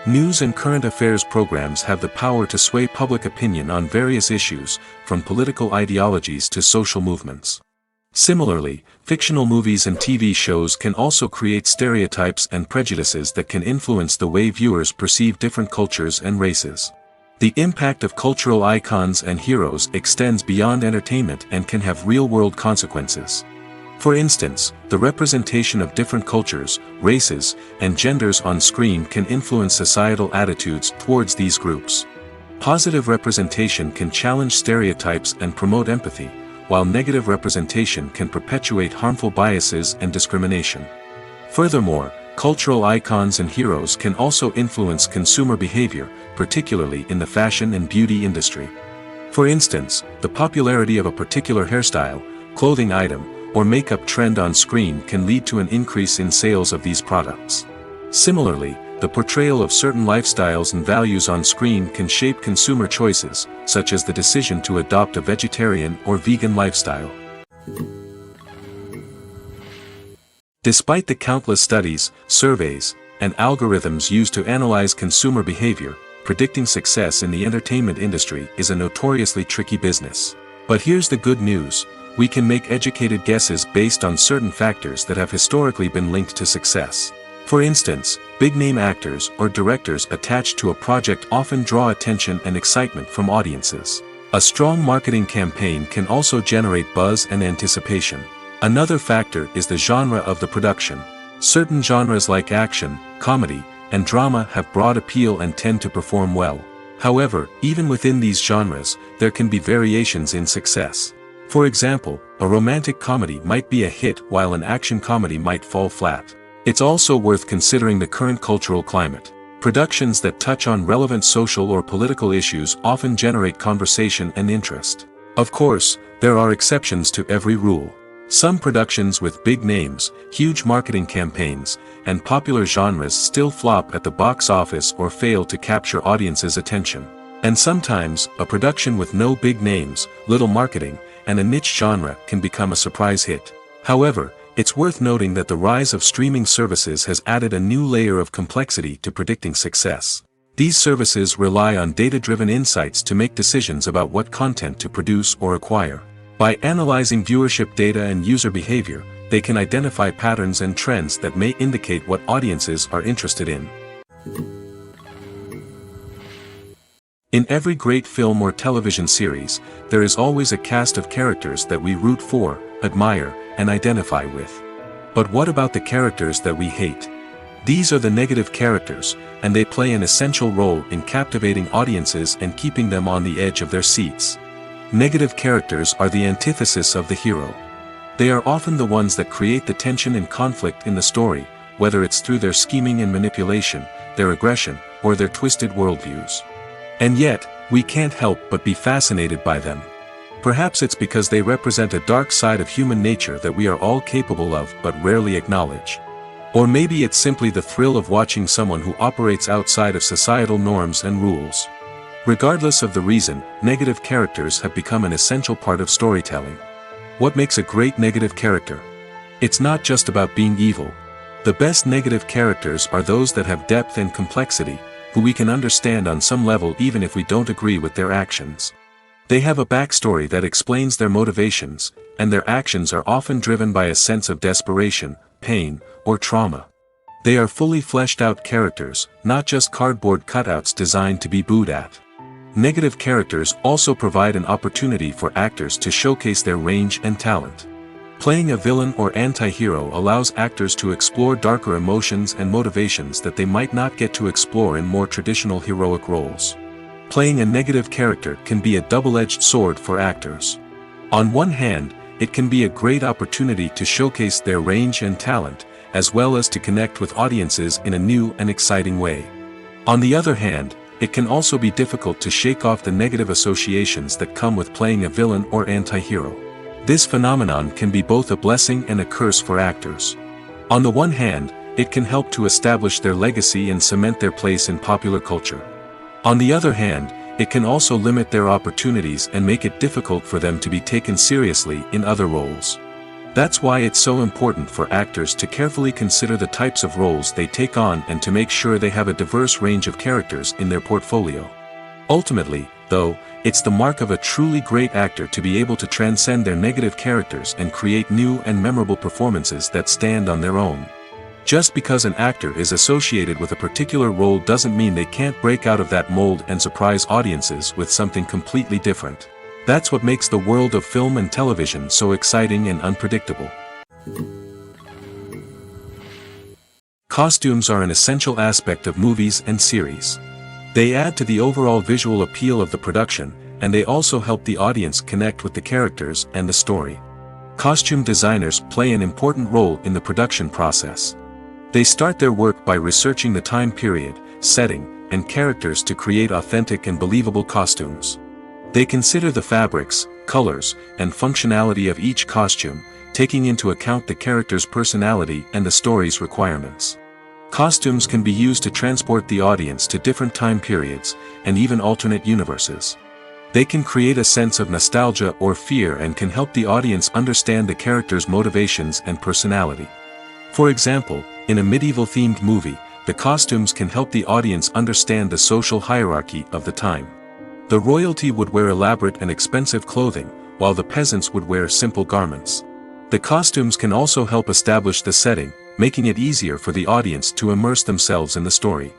News and current affairs programs have the power to sway public opinion on various issues, from political ideologies to social movements. Similarly, fictional movies and TV shows can also create stereotypes and prejudices that can influence the way viewers perceive different cultures and races. The impact of cultural icons and heroes extends beyond entertainment and can have real-world consequences. For instance, the representation of different cultures, races, and genders on screen can influence societal attitudes towards these groups. Positive representation can challenge stereotypes and promote empathy, while negative representation can perpetuate harmful biases and discrimination. Furthermore, cultural icons and heroes can also influence consumer behavior, particularly in the fashion and beauty industry. For instance, the popularity of a particular hairstyle, clothing item, or makeup trend on screen can lead to an increase in sales of these products. Similarly, the portrayal of certain lifestyles and values on screen can shape consumer choices, such as the decision to adopt a vegetarian or vegan lifestyle. Despite the countless studies, surveys, and algorithms used to analyze consumer behavior, predicting success in the entertainment industry is a notoriously tricky business. But here's the good news: we can make educated guesses based on certain factors that have historically been linked to success. For instance, big-name actors or directors attached to a project often draw attention and excitement from audiences. A strong marketing campaign can also generate buzz and anticipation. Another factor is the genre of the production. Certain genres like action, comedy, and drama have broad appeal and tend to perform well. However, even within these genres, there can be variations in success. For example, a romantic comedy might be a hit while an action comedy might fall flat. It's also worth considering the current cultural climate. Productions that touch on relevant social or political issues often generate conversation and interest. Of course, there are exceptions to every rule. Some productions with big names, huge marketing campaigns, and popular genres still flop at the box office or fail to capture audiences' attention. And sometimes, a production with no big names, little marketing, and a niche genre can become a surprise hit. However, it's worth noting that the rise of streaming services has added a new layer of complexity to predicting success. These services rely on data-driven insights to make decisions about what content to produce or acquire. By analyzing viewership data and user behavior, they can identify patterns and trends that may indicate what audiences are interested in. In every great film or television series, there is always a cast of characters that we root for, admire, and identify with. But what about the characters that we hate? These are the negative characters, and they play an essential role in captivating audiences and keeping them on the edge of their seats. Negative characters are the antithesis of the hero. They are often the ones that create the tension and conflict in the story, whether it's through their scheming and manipulation, their aggression, or their twisted worldviews. And yet, we can't help but be fascinated by them. Perhaps it's because they represent a dark side of human nature that we are all capable of but rarely acknowledge. Or maybe it's simply the thrill of watching someone who operates outside of societal norms and rules. Regardless of the reason, negative characters have become an essential part of storytelling. What makes a great negative character? It's not just about being evil. The best negative characters are those that have depth and complexity, who we can understand on some level even if we don't agree with their actions. They have a backstory that explains their motivations, and their actions are often driven by a sense of desperation, pain, or trauma. They are fully fleshed out characters, not just cardboard cutouts designed to be booed at. Negative characters also provide an opportunity for actors to showcase their range and talent. Playing a villain or anti-hero allows actors to explore darker emotions and motivations that they might not get to explore in more traditional heroic roles. Playing a negative character can be a double-edged sword for actors. On one hand, it can be a great opportunity to showcase their range and talent, as well as to connect with audiences in a new and exciting way. On the other hand, it can also be difficult to shake off the negative associations that come with playing a villain or anti-hero. This phenomenon can be both a blessing and a curse for actors. On the one hand, it can help to establish their legacy and cement their place in popular culture. On the other hand, it can also limit their opportunities and make it difficult for them to be taken seriously in other roles. That's why it's so important for actors to carefully consider the types of roles they take on and to make sure they have a diverse range of characters in their portfolio. Ultimately, though, it's the mark of a truly great actor to be able to transcend their negative characters and create new and memorable performances that stand on their own. Just because an actor is associated with a particular role doesn't mean they can't break out of that mold and surprise audiences with something completely different. That's what makes the world of film and television so exciting and unpredictable. Costumes are an essential aspect of movies and series. They add to the overall visual appeal of the production, and they also help the audience connect with the characters and the story. Costume designers play an important role in the production process. They start their work by researching the time period, setting, and characters to create authentic and believable costumes. They consider the fabrics, colors, and functionality of each costume, taking into account the character's personality and the story's requirements. Costumes can be used to transport the audience to different time periods, and even alternate universes. They can create a sense of nostalgia or fear and can help the audience understand the character's motivations and personality. For example, in a medieval-themed movie, the costumes can help the audience understand the social hierarchy of the time. The royalty would wear elaborate and expensive clothing, while the peasants would wear simple garments. The costumes can also help establish the setting, making it easier for the audience to immerse themselves in the story.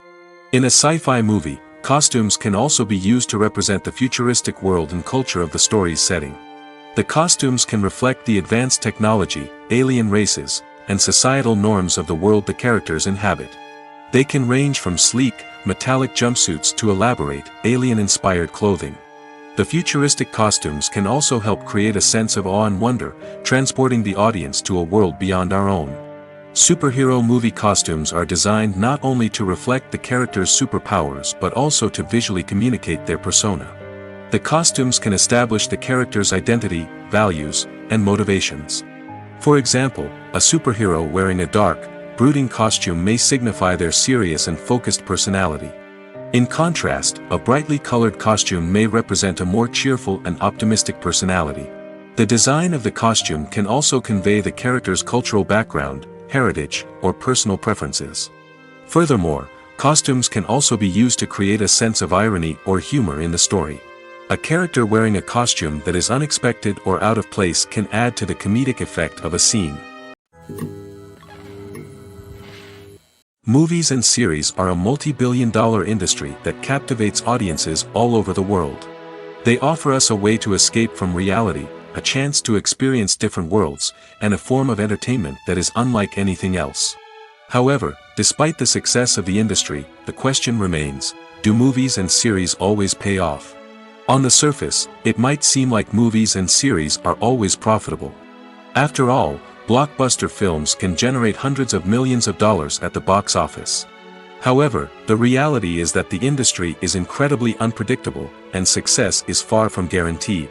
In a sci-fi movie, costumes can also be used to represent the futuristic world and culture of the story's setting. The costumes can reflect the advanced technology, alien races, and societal norms of the world the characters inhabit. They can range from sleek, metallic jumpsuits to elaborate, alien-inspired clothing. The futuristic costumes can also help create a sense of awe and wonder, transporting the audience to a world beyond our own. Superhero movie costumes are designed not only to reflect the character's superpowers but also to visually communicate their persona. The costumes can establish the character's identity, values, and motivations. For example, a superhero wearing a dark, brooding costume may signify their serious and focused personality. In contrast, a brightly colored costume may represent a more cheerful and optimistic personality. The design of the costume can also convey the character's cultural background, heritage, or personal preferences. Furthermore, costumes can also be used to create a sense of irony or humor in the story. A character wearing a costume that is unexpected or out of place can add to the comedic effect of a scene. Movies and series are a multi-billion-dollar industry that captivates audiences all over the world. They offer us a way to escape from reality, a chance to experience different worlds, and a form of entertainment that is unlike anything else. However, despite the success of the industry, the question remains, do movies and series always pay off? On the surface, it might seem like movies and series are always profitable. After all, blockbuster films can generate hundreds of millions of dollars at the box office. However, the reality is that the industry is incredibly unpredictable, and success is far from guaranteed.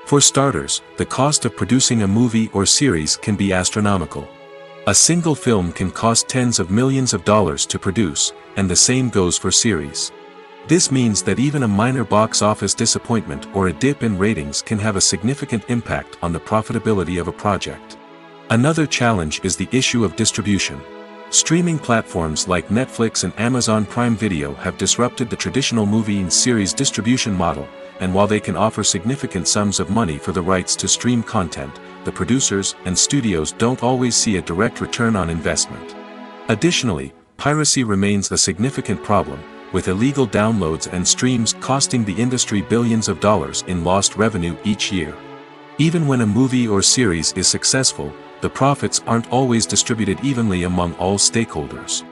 For starters, the cost of producing a movie or series can be astronomical. A single film can cost tens of millions of dollars to produce, and the same goes for series. This means that even a minor box office disappointment or a dip in ratings can have a significant impact on the profitability of a project. Another challenge is the issue of distribution. Streaming platforms like Netflix and Amazon Prime Video have disrupted the traditional movie and series distribution model, and while they can offer significant sums of money for the rights to stream content, the producers and studios don't always see a direct return on investment. Additionally, piracy remains a significant problem, with illegal downloads and streams costing the industry billions of dollars in lost revenue each year. Even when a movie or series is successful, the profits aren't always distributed evenly among all stakeholders.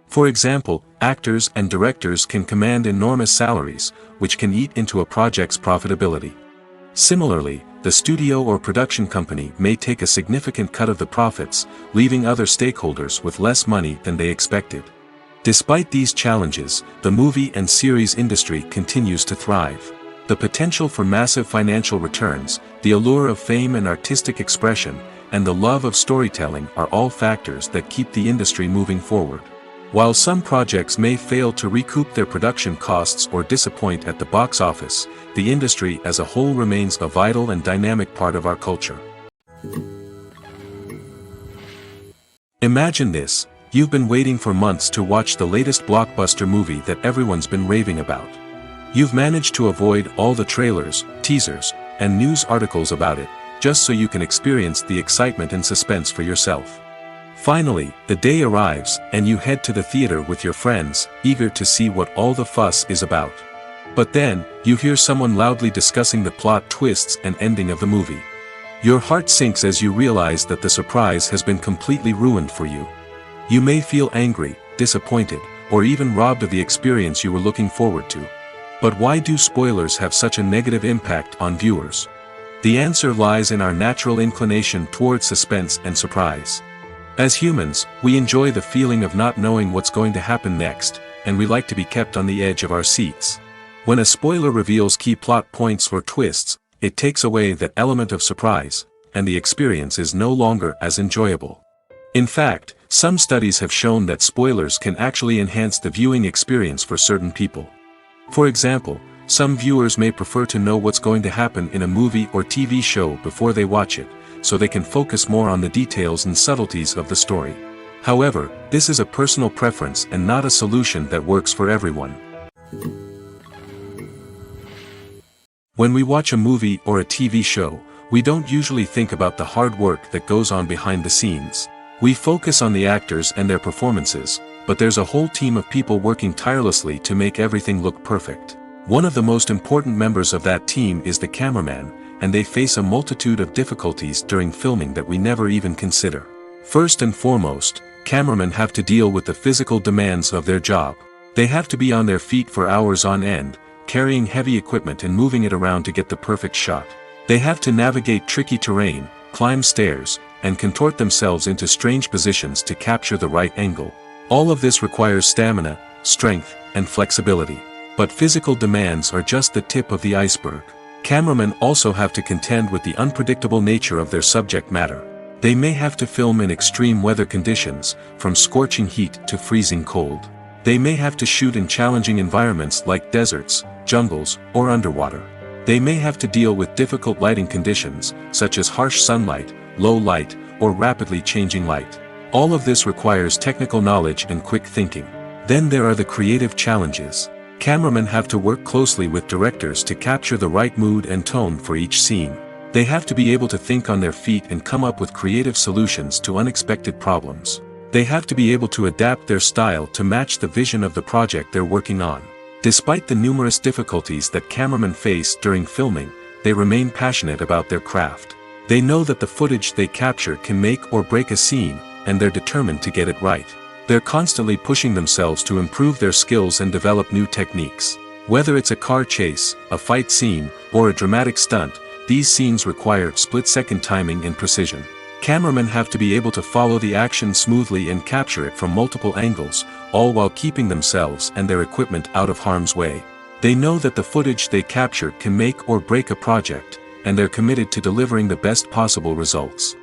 For example, actors and directors can command enormous salaries, which can eat into a project's profitability. Similarly, the studio or production company may take a significant cut of the profits, leaving other stakeholders with less money than they expected. Despite these challenges, the movie and series industry continues to thrive. The potential for massive financial returns, the allure of fame and artistic expression, and the love of storytelling are all factors that keep the industry moving forward. While some projects may fail to recoup their production costs or disappoint at the box office, the industry as a whole remains a vital and dynamic part of our culture. Imagine this: you've been waiting for months to watch the latest blockbuster movie that everyone's been raving about. You've managed to avoid all the trailers, teasers, and news articles about it, just so you can experience the excitement and suspense for yourself. Finally, the day arrives, and you head to the theater with your friends, eager to see what all the fuss is about. But then, you hear someone loudly discussing the plot twists and ending of the movie. Your heart sinks as you realize that the surprise has been completely ruined for you. You may feel angry, disappointed, or even robbed of the experience you were looking forward to. But why do spoilers have such a negative impact on viewers? The answer lies in our natural inclination towards suspense and surprise. As humans, we enjoy the feeling of not knowing what's going to happen next, and we like to be kept on the edge of our seats. When a spoiler reveals key plot points or twists, it takes away that element of surprise, and the experience is no longer as enjoyable. In fact, some studies have shown that spoilers can actually enhance the viewing experience for certain people. For example, some viewers may prefer to know what's going to happen in a movie or TV show before they watch it, so they can focus more on the details and subtleties of the story. However, this is a personal preference and not a solution that works for everyone. When we watch a movie or a TV show, we don't usually think about the hard work that goes on behind the scenes. We focus on the actors and their performances, but there's a whole team of people working tirelessly to make everything look perfect. One of the most important members of that team is the cameraman, and they face a multitude of difficulties during filming that we never even consider. First and foremost, cameramen have to deal with the physical demands of their job. They have to be on their feet for hours on end, carrying heavy equipment and moving it around to get the perfect shot. They have to navigate tricky terrain, climb stairs, and contort themselves into strange positions to capture the right angle. All of this requires stamina, strength, and flexibility. But physical demands are just the tip of the iceberg. Cameramen also have to contend with the unpredictable nature of their subject matter. They may have to film in extreme weather conditions, from scorching heat to freezing cold. They may have to shoot in challenging environments like deserts, jungles, or underwater. They may have to deal with difficult lighting conditions, such as harsh sunlight, low light, or rapidly changing light. All of this requires technical knowledge and quick thinking. Then there are the creative challenges. Cameramen have to work closely with directors to capture the right mood and tone for each scene. They have to be able to think on their feet and come up with creative solutions to unexpected problems. They have to be able to adapt their style to match the vision of the project they're working on. Despite the numerous difficulties that cameramen face during filming, they remain passionate about their craft. They know that the footage they capture can make or break a scene, and they're determined to get it right. They're constantly pushing themselves to improve their skills and develop new techniques. Whether it's a car chase, a fight scene, or a dramatic stunt, these scenes require split-second timing and precision. Cameramen have to be able to follow the action smoothly and capture it from multiple angles, all while keeping themselves and their equipment out of harm's way. They know that the footage they capture can make or break a project, and they're committed to delivering the best possible results.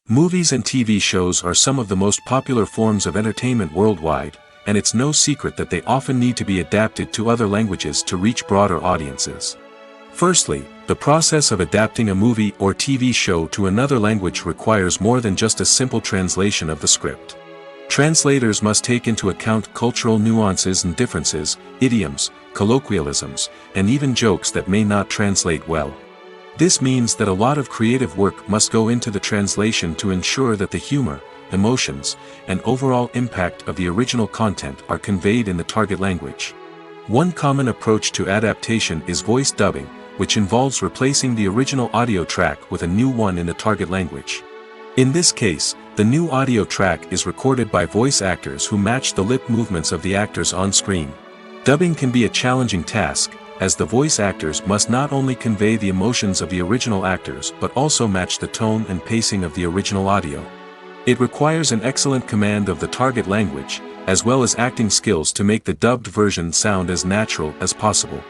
Movies and TV shows are some of the most popular forms of entertainment worldwide, and it's no secret that they often need to be adapted to other languages to reach broader audiences. Firstly, the process of adapting a movie or TV show to another language requires more than just a simple translation of the script. Translators must take into account cultural nuances and differences, idioms, colloquialisms, and even jokes that may not translate well. This means that a lot of creative work must go into the translation to ensure that the humor, emotions, and overall impact of the original content are conveyed in the target language. One common approach to adaptation is voice dubbing, which involves replacing the original audio track with a new one in the target language. In this case, the new audio track is recorded by voice actors who match the lip movements of the actors on screen. Dubbing can be a challenging task, as the voice actors must not only convey the emotions of the original actors but also match the tone and pacing of the original audio. It requires an excellent command of the target language, as well as acting skills to make the dubbed version sound as natural as possible.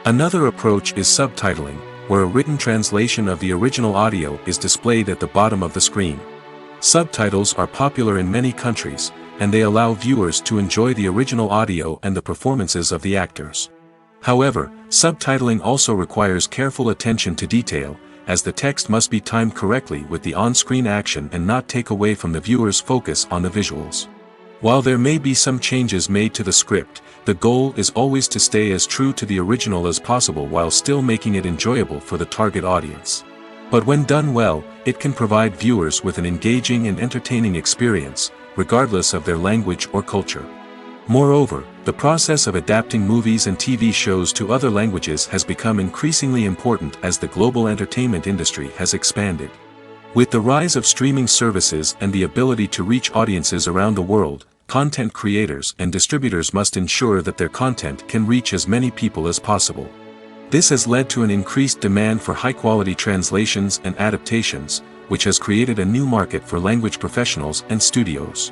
Another approach is subtitling, where a written translation of the original audio is displayed at the bottom of the screen. Subtitles are popular in many countries, and they allow viewers to enjoy the original audio and the performances of the actors. However, subtitling also requires careful attention to detail, as the text must be timed correctly with the on-screen action and not take away from the viewer's focus on the visuals. While there may be some changes made to the script, the goal is always to stay as true to the original as possible while still making it enjoyable for the target audience. But when done well, it can provide viewers with an engaging and entertaining experience, regardless of their language or culture. Moreover, the process of adapting movies and TV shows to other languages has become increasingly important as the global entertainment industry has expanded. With the rise of streaming services and the ability to reach audiences around the world, content creators and distributors must ensure that their content can reach as many people as possible. This has led to an increased demand for high-quality translations and adaptations, which has created a new market for language professionals and studios.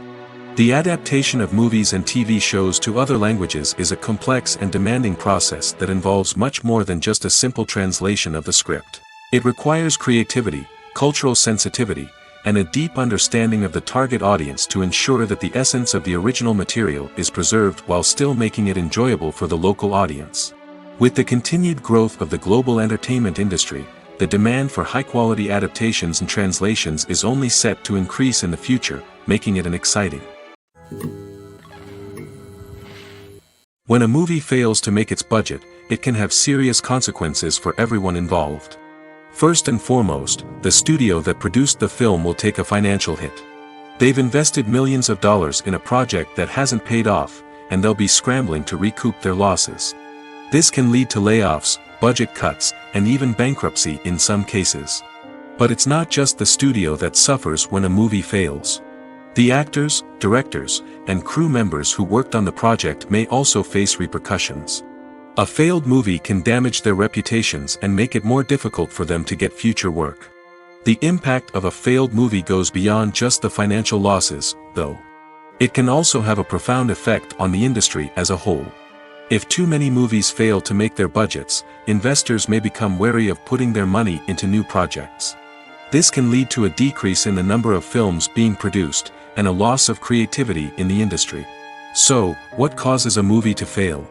The adaptation of movies and TV shows to other languages is a complex and demanding process that involves much more than just a simple translation of the script. It requires creativity, cultural sensitivity, and a deep understanding of the target audience to ensure that the essence of the original material is preserved while still making it enjoyable for the local audience. With the continued growth of the global entertainment industry, the demand for high-quality adaptations and translations is only set to increase in the future, making it an exciting. When a movie fails to make its budget, it can have serious consequences for everyone involved. First and foremost, the studio that produced the film will take a financial hit. They've invested millions of dollars in a project that hasn't paid off, and they'll be scrambling to recoup their losses. This can lead to layoffs, budget cuts, and even bankruptcy in some cases. But it's not just the studio that suffers when a movie fails. The actors, directors, and crew members who worked on the project may also face repercussions. A failed movie can damage their reputations and make it more difficult for them to get future work. The impact of a failed movie goes beyond just the financial losses, though. It can also have a profound effect on the industry as a whole. If too many movies fail to make their budgets, investors may become wary of putting their money into new projects. This can lead to a decrease in the number of films being produced, and a loss of creativity in the industry. So, what causes a movie to fail?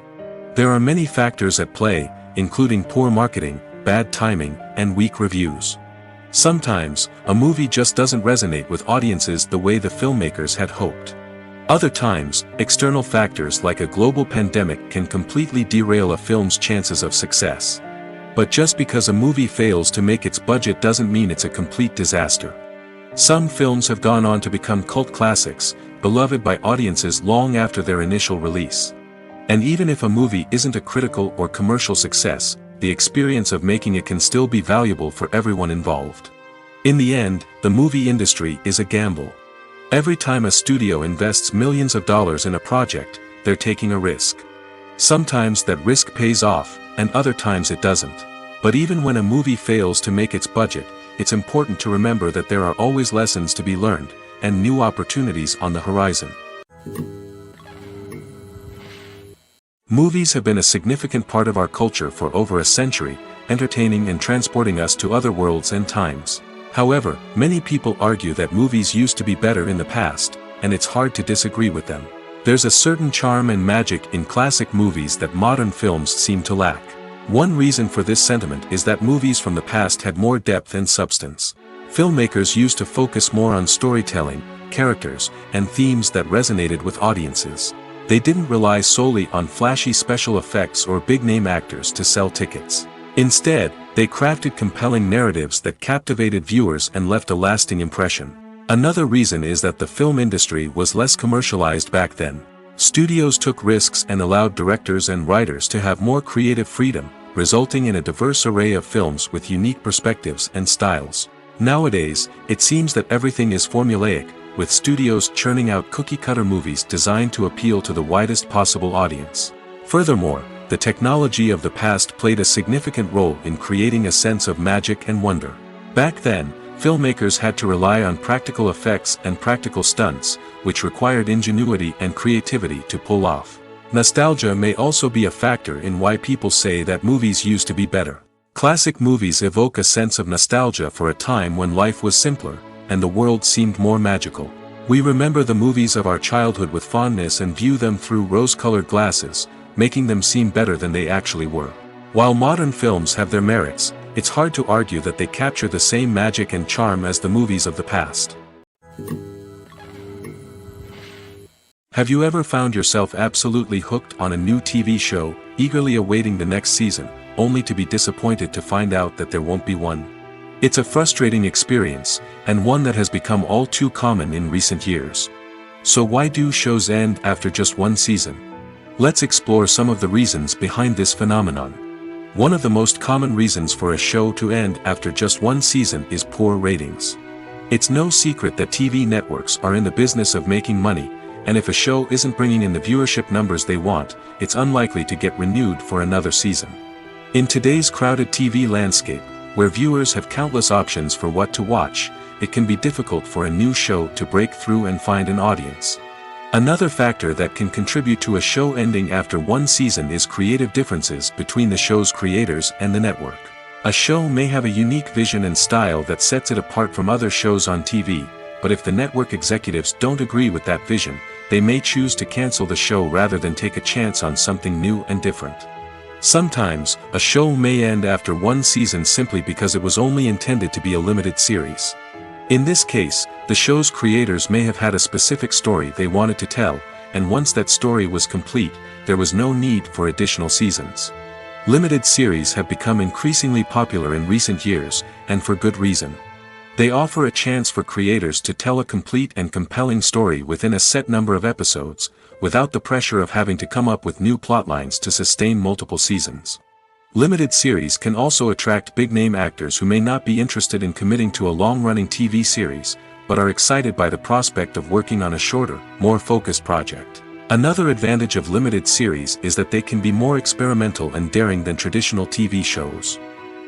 There are many factors at play, including poor marketing, bad timing, and weak reviews. Sometimes, a movie just doesn't resonate with audiences the way the filmmakers had hoped. Other times, external factors like a global pandemic can completely derail a film's chances of success. But just because a movie fails to make its budget doesn't mean it's a complete disaster. Some films have gone on to become cult classics, beloved by audiences long after their initial release. And even if a movie isn't a critical or commercial success, the experience of making it can still be valuable for everyone involved. In the end, the movie industry is a gamble. Every time a studio invests millions of dollars in a project, they're taking a risk. Sometimes that risk pays off, and other times it doesn't. But even when a movie fails to make its budget, it's important to remember that there are always lessons to be learned, and new opportunities on the horizon. Movies have been a significant part of our culture for over a century, entertaining and transporting us to other worlds and times. However, many people argue that movies used to be better in the past, and it's hard to disagree with them. There's a certain charm and magic in classic movies that modern films seem to lack. One reason for this sentiment is that movies from the past had more depth and substance. Filmmakers used to focus more on storytelling, characters, and themes that resonated with audiences. They didn't rely solely on flashy special effects or big-name actors to sell tickets. Instead, they crafted compelling narratives that captivated viewers and left a lasting impression. Another reason is that the film industry was less commercialized back then. Studios took risks and allowed directors and writers to have more creative freedom, resulting in a diverse array of films with unique perspectives and styles. Nowadays, it seems that everything is formulaic, with studios churning out cookie-cutter movies designed to appeal to the widest possible audience. Furthermore, the technology of the past played a significant role in creating a sense of magic and wonder. Back then, filmmakers had to rely on practical effects and practical stunts, which required ingenuity and creativity to pull off. Nostalgia may also be a factor in why people say that movies used to be better. Classic movies evoke a sense of nostalgia for a time when life was simpler, and the world seemed more magical. We remember the movies of our childhood with fondness and view them through rose-colored glasses, making them seem better than they actually were. While modern films have their merits, it's hard to argue that they capture the same magic and charm as the movies of the past. Have you ever found yourself absolutely hooked on a new TV show, eagerly awaiting the next season, only to be disappointed to find out that there won't be one? It's a frustrating experience, and one that has become all too common in recent years. So why do shows end after just one season? Let's explore some of the reasons behind this phenomenon. One of the most common reasons for a show to end after just one season is poor ratings. It's no secret that TV networks are in the business of making money, and if a show isn't bringing in the viewership numbers they want, it's unlikely to get renewed for another season. In today's crowded TV landscape, where viewers have countless options for what to watch, it can be difficult for a new show to break through and find an audience. Another factor that can contribute to a show ending after one season is creative differences between the show's creators and the network. A show may have a unique vision and style that sets it apart from other shows on TV, but if the network executives don't agree with that vision, they may choose to cancel the show rather than take a chance on something new and different. Sometimes, a show may end after one season simply because it was only intended to be a limited series. In this case, the show's creators may have had a specific story they wanted to tell, and once that story was complete, there was no need for additional seasons. Limited series have become increasingly popular in recent years, and for good reason. They offer a chance for creators to tell a complete and compelling story within a set number of episodes, without the pressure of having to come up with new plotlines to sustain multiple seasons. Limited series can also attract big-name actors who may not be interested in committing to a long-running TV series, but are excited by the prospect of working on a shorter, more focused project. Another advantage of limited series is that they can be more experimental and daring than traditional TV shows.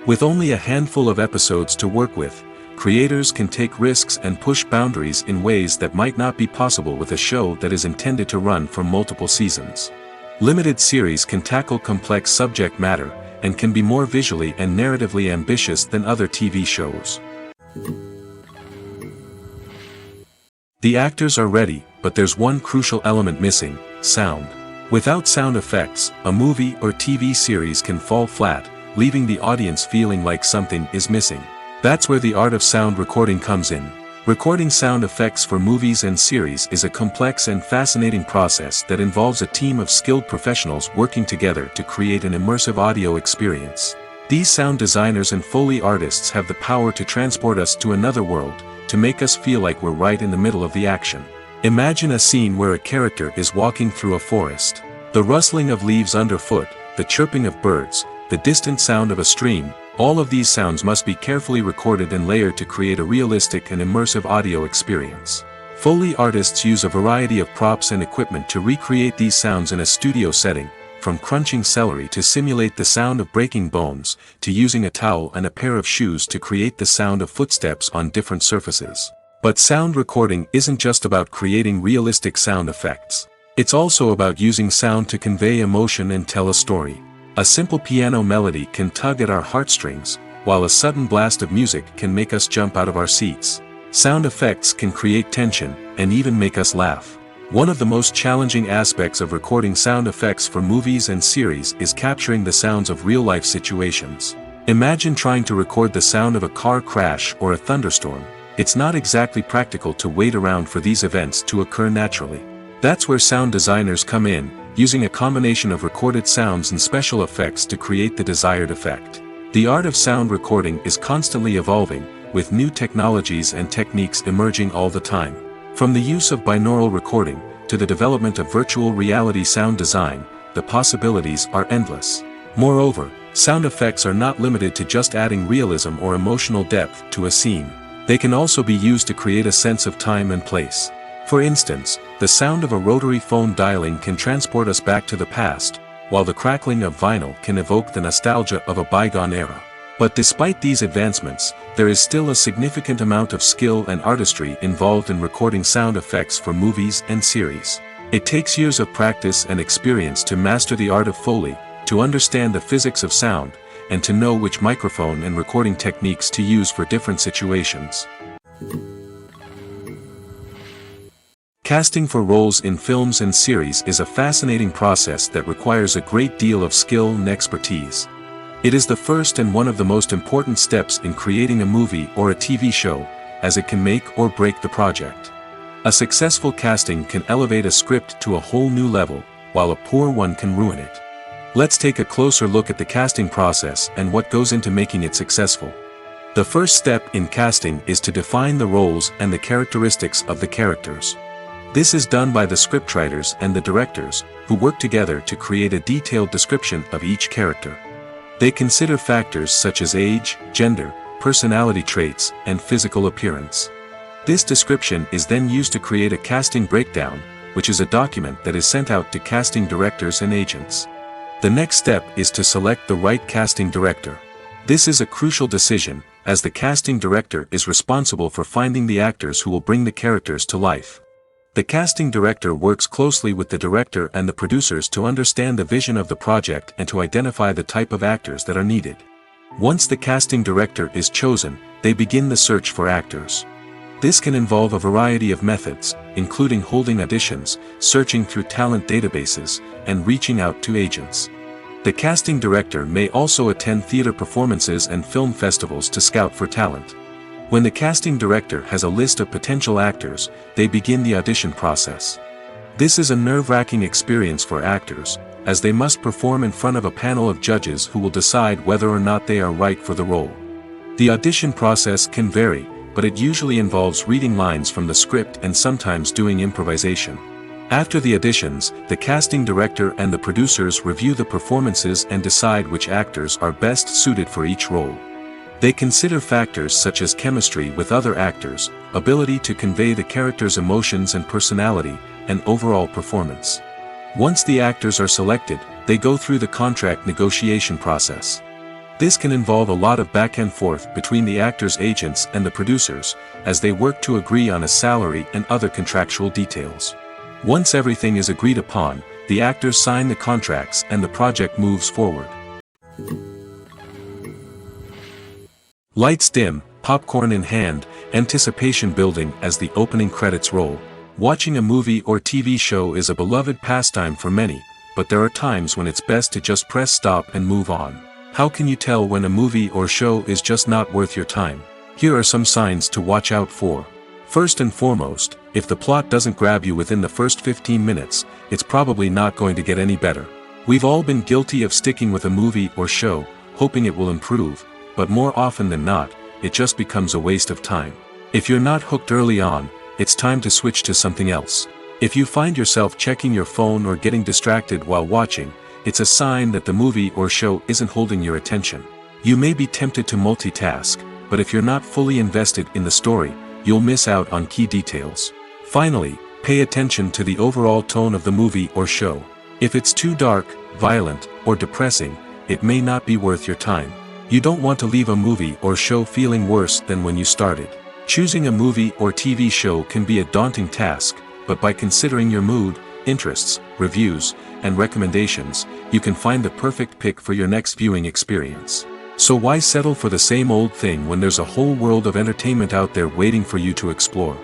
With only a handful of episodes to work with, creators can take risks and push boundaries in ways that might not be possible with a show that is intended to run for multiple seasons. Limited series can tackle complex subject matter, and can be more visually and narratively ambitious than other TV shows. The actors are ready, but there's one crucial element missing: sound. Without sound effects, a movie or TV series can fall flat, leaving the audience feeling like something is missing. That's where the art of sound recording comes in. Recording sound effects for movies and series is a complex and fascinating process that involves a team of skilled professionals working together to create an immersive audio experience. These sound designers and Foley artists have the power to transport us to another world, to make us feel like we're right in the middle of the action. Imagine a scene where a character is walking through a forest. The rustling of leaves underfoot, the chirping of birds, the distant sound of a stream, all of these sounds must be carefully recorded and layered to create a realistic and immersive audio experience. Foley artists use a variety of props and equipment to recreate these sounds in a studio setting, from crunching celery to simulate the sound of breaking bones, to using a towel and a pair of shoes to create the sound of footsteps on different surfaces. But sound recording isn't just about creating realistic sound effects. It's also about using sound to convey emotion and tell a story. A simple piano melody can tug at our heartstrings, while a sudden blast of music can make us jump out of our seats. Sound effects can create tension, and even make us laugh. One of the most challenging aspects of recording sound effects for movies and series is capturing the sounds of real-life situations. Imagine trying to record the sound of a car crash or a thunderstorm. It's not exactly practical to wait around for these events to occur naturally. That's where sound designers come in, using a combination of recorded sounds and special effects to create the desired effect. The art of sound recording is constantly evolving, with new technologies and techniques emerging all the time. From the use of binaural recording, to the development of virtual reality sound design, the possibilities are endless. Moreover, sound effects are not limited to just adding realism or emotional depth to a scene. They can also be used to create a sense of time and place. For instance, the sound of a rotary phone dialing can transport us back to the past, while the crackling of vinyl can evoke the nostalgia of a bygone era. But despite these advancements, there is still a significant amount of skill and artistry involved in recording sound effects for movies and series. It takes years of practice and experience to master the art of Foley, to understand the physics of sound, and to know which microphone and recording techniques to use for different situations. Casting for roles in films and series is a fascinating process that requires a great deal of skill and expertise. It is the first and one of the most important steps in creating a movie or a TV show, as it can make or break the project. A successful casting can elevate a script to a whole new level, while a poor one can ruin it. Let's take a closer look at the casting process and what goes into making it successful. The first step in casting is to define the roles and the characteristics of the characters. This is done by the scriptwriters and the directors, who work together to create a detailed description of each character. They consider factors such as age, gender, personality traits, and physical appearance. This description is then used to create a casting breakdown, which is a document that is sent out to casting directors and agents. The next step is to select the right casting director. This is a crucial decision, as the casting director is responsible for finding the actors who will bring the characters to life. The casting director works closely with the director and the producers to understand the vision of the project and to identify the type of actors that are needed. Once the casting director is chosen, they begin the search for actors. This can involve a variety of methods, including holding auditions, searching through talent databases, and reaching out to agents. The casting director may also attend theater performances and film festivals to scout for talent. When the casting director has a list of potential actors, they begin the audition process. This is a nerve-wracking experience for actors, as they must perform in front of a panel of judges who will decide whether or not they are right for the role. The audition process can vary, but it usually involves reading lines from the script and sometimes doing improvisation. After the auditions, the casting director and the producers review the performances and decide which actors are best suited for each role. They consider factors such as chemistry with other actors, ability to convey the character's emotions and personality, and overall performance. Once the actors are selected, they go through the contract negotiation process. This can involve a lot of back and forth between the actors' agents and the producers, as they work to agree on a salary and other contractual details. Once everything is agreed upon, the actors sign the contracts and the project moves forward. Lights dim, popcorn in hand, anticipation building as the opening credits roll. Watching a movie or TV show is a beloved pastime for many, but there are times when it's best to just press stop and move on. How can you tell when a movie or show is just not worth your time? Here are some signs to watch out for. First and foremost, if the plot doesn't grab you within the first 15 minutes, it's probably not going to get any better. We've all been guilty of sticking with a movie or show, hoping it will improve, but more often than not, it just becomes a waste of time. If you're not hooked early on, it's time to switch to something else. If you find yourself checking your phone or getting distracted while watching, it's a sign that the movie or show isn't holding your attention. You may be tempted to multitask, but if you're not fully invested in the story, you'll miss out on key details. Finally, pay attention to the overall tone of the movie or show. If it's too dark, violent, or depressing, it may not be worth your time. You don't want to leave a movie or show feeling worse than when you started. Choosing a movie or TV show can be a daunting task, but by considering your mood, interests, reviews, and recommendations, you can find the perfect pick for your next viewing experience. So why settle for the same old thing when there's a whole world of entertainment out there waiting for you to explore?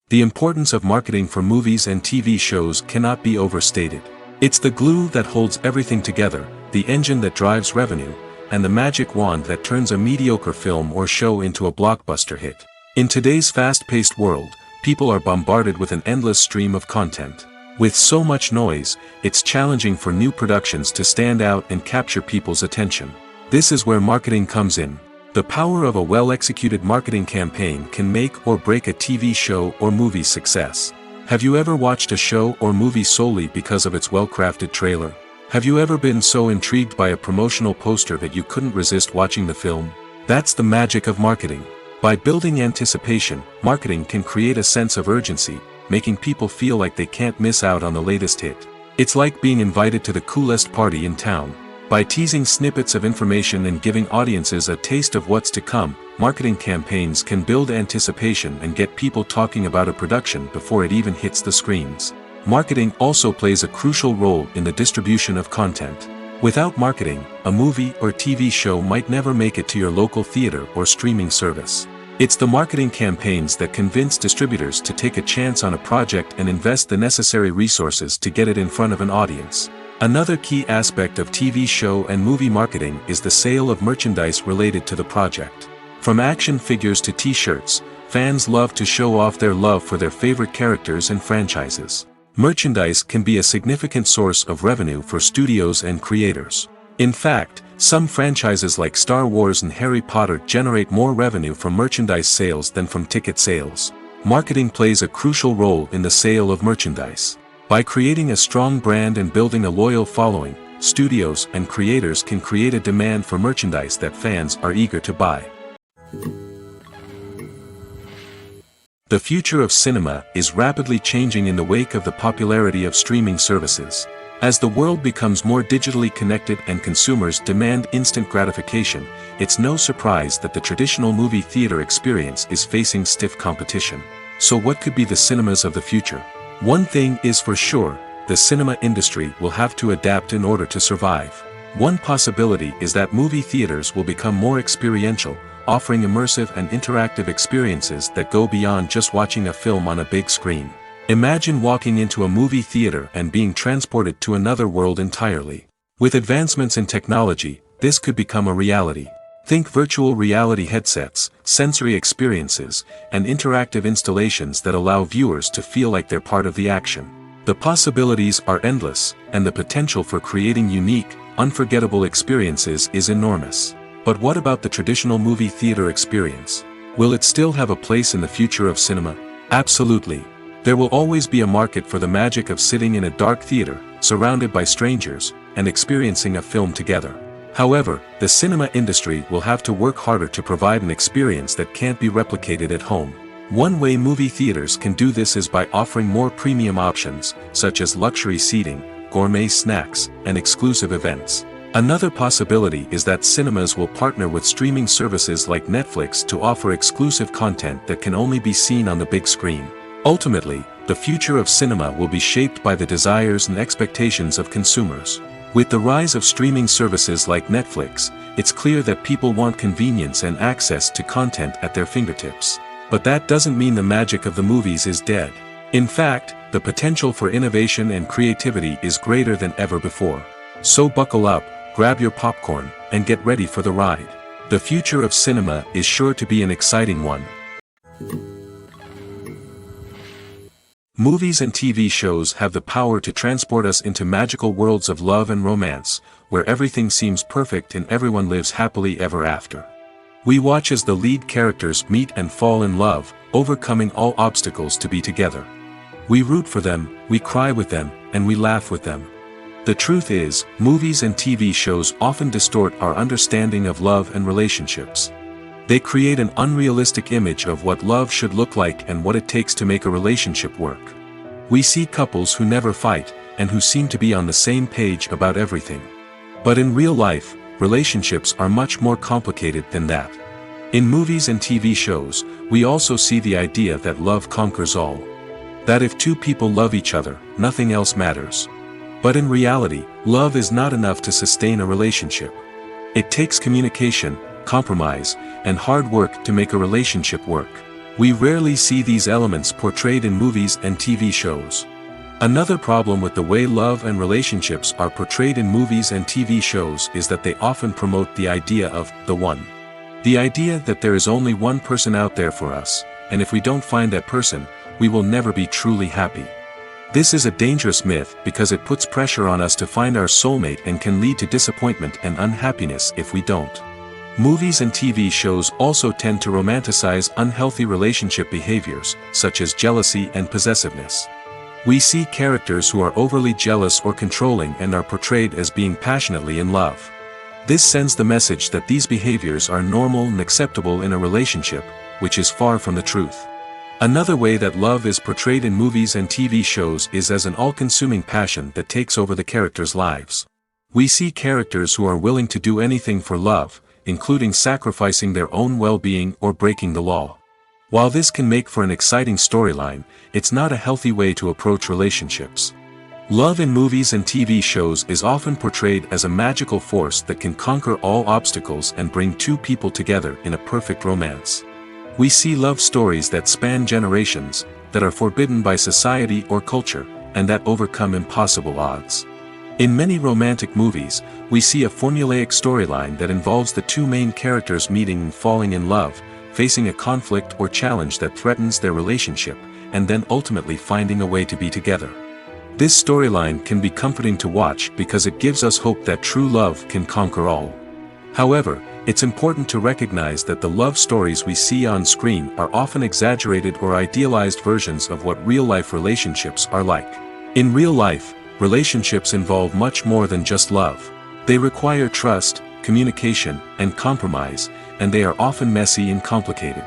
The importance of marketing for movies and TV shows cannot be overstated. It's the glue that holds everything together, the engine that drives revenue, and the magic wand that turns a mediocre film or show into a blockbuster hit. In today's fast-paced world, people are bombarded with an endless stream of content. With so much noise, it's challenging for new productions to stand out and capture people's attention. This is where marketing comes in. The power of a well-executed marketing campaign can make or break a TV show or movie's success. Have you ever watched a show or movie solely because of its well-crafted trailer? Have you ever been so intrigued by a promotional poster that you couldn't resist watching the film? That's the magic of marketing. By building anticipation, marketing can create a sense of urgency, making people feel like they can't miss out on the latest hit. It's like being invited to the coolest party in town. By teasing snippets of information and giving audiences a taste of what's to come, marketing campaigns can build anticipation and get people talking about a production before it even hits the screens. Marketing also plays a crucial role in the distribution of content. Without marketing, a movie or TV show might never make it to your local theater or streaming service. It's the marketing campaigns that convince distributors to take a chance on a project and invest the necessary resources to get it in front of an audience. Another key aspect of TV show and movie marketing is the sale of merchandise related to the project. From action figures to t-shirts, fans love to show off their love for their favorite characters and franchises. Merchandise can be a significant source of revenue for studios and creators. In fact, some franchises like Star Wars and Harry Potter generate more revenue from merchandise sales than from ticket sales. Marketing plays a crucial role in the sale of merchandise. By creating a strong brand and building a loyal following, studios and creators can create a demand for merchandise that fans are eager to buy. The future of cinema is rapidly changing in the wake of the popularity of streaming services. As the world becomes more digitally connected and consumers demand instant gratification, it's no surprise that the traditional movie theater experience is facing stiff competition. So what could be the cinemas of the future? One thing is for sure, the cinema industry will have to adapt in order to survive. One possibility is that movie theaters will become more experiential, offering immersive and interactive experiences that go beyond just watching a film on a big screen. Imagine walking into a movie theater and being transported to another world entirely. With advancements in technology, this could become a reality. Think virtual reality headsets, sensory experiences, and interactive installations that allow viewers to feel like they're part of the action. The possibilities are endless, and the potential for creating unique, unforgettable experiences is enormous. But what about the traditional movie theater experience? Will it still have a place in the future of cinema? Absolutely. There will always be a market for the magic of sitting in a dark theater, surrounded by strangers, and experiencing a film together. However, the cinema industry will have to work harder to provide an experience that can't be replicated at home. One way movie theaters can do this is by offering more premium options, such as luxury seating, gourmet snacks, and exclusive events. Another possibility is that cinemas will partner with streaming services like Netflix to offer exclusive content that can only be seen on the big screen. Ultimately, the future of cinema will be shaped by the desires and expectations of consumers. With the rise of streaming services like Netflix, it's clear that people want convenience and access to content at their fingertips. But that doesn't mean the magic of the movies is dead. In fact, the potential for innovation and creativity is greater than ever before. So buckle up, grab your popcorn, and get ready for the ride. The future of cinema is sure to be an exciting one. Movies and TV shows have the power to transport us into magical worlds of love and romance, where everything seems perfect and everyone lives happily ever after. We watch as the lead characters meet and fall in love, overcoming all obstacles to be together. We root for them, we cry with them, and we laugh with them. The truth is, movies and TV shows often distort our understanding of love and relationships. They create an unrealistic image of what love should look like and what it takes to make a relationship work. We see couples who never fight, and who seem to be on the same page about everything. But in real life, relationships are much more complicated than that. In movies and TV shows, we also see the idea that love conquers all. That if two people love each other, nothing else matters. But in reality, love is not enough to sustain a relationship. It takes communication, compromise, and hard work to make a relationship work. We rarely see these elements portrayed in movies and TV shows. Another problem with the way love and relationships are portrayed in movies and TV shows is that they often promote the idea of the one. The idea that there is only one person out there for us, and if we don't find that person, we will never be truly happy. This is a dangerous myth because it puts pressure on us to find our soulmate and can lead to disappointment and unhappiness if we don't. Movies and TV shows also tend to romanticize unhealthy relationship behaviors, such as jealousy and possessiveness. We see characters who are overly jealous or controlling and are portrayed as being passionately in love. This sends the message that these behaviors are normal and acceptable in a relationship, which is far from the truth. Another way that love is portrayed in movies and TV shows is as an all-consuming passion that takes over the characters' lives. We see characters who are willing to do anything for love, including sacrificing their own well-being or breaking the law. While this can make for an exciting storyline, it's not a healthy way to approach relationships. Love in movies and TV shows is often portrayed as a magical force that can conquer all obstacles and bring two people together in a perfect romance. We see love stories that span generations, that are forbidden by society or culture, and that overcome impossible odds. In many romantic movies, we see a formulaic storyline that involves the two main characters meeting and falling in love, facing a conflict or challenge that threatens their relationship, and then ultimately finding a way to be together. This storyline can be comforting to watch because it gives us hope that true love can conquer all. However, it's important to recognize that the love stories we see on screen are often exaggerated or idealized versions of what real-life relationships are like. In real life, relationships involve much more than just love. They require trust, communication, and compromise, and they are often messy and complicated.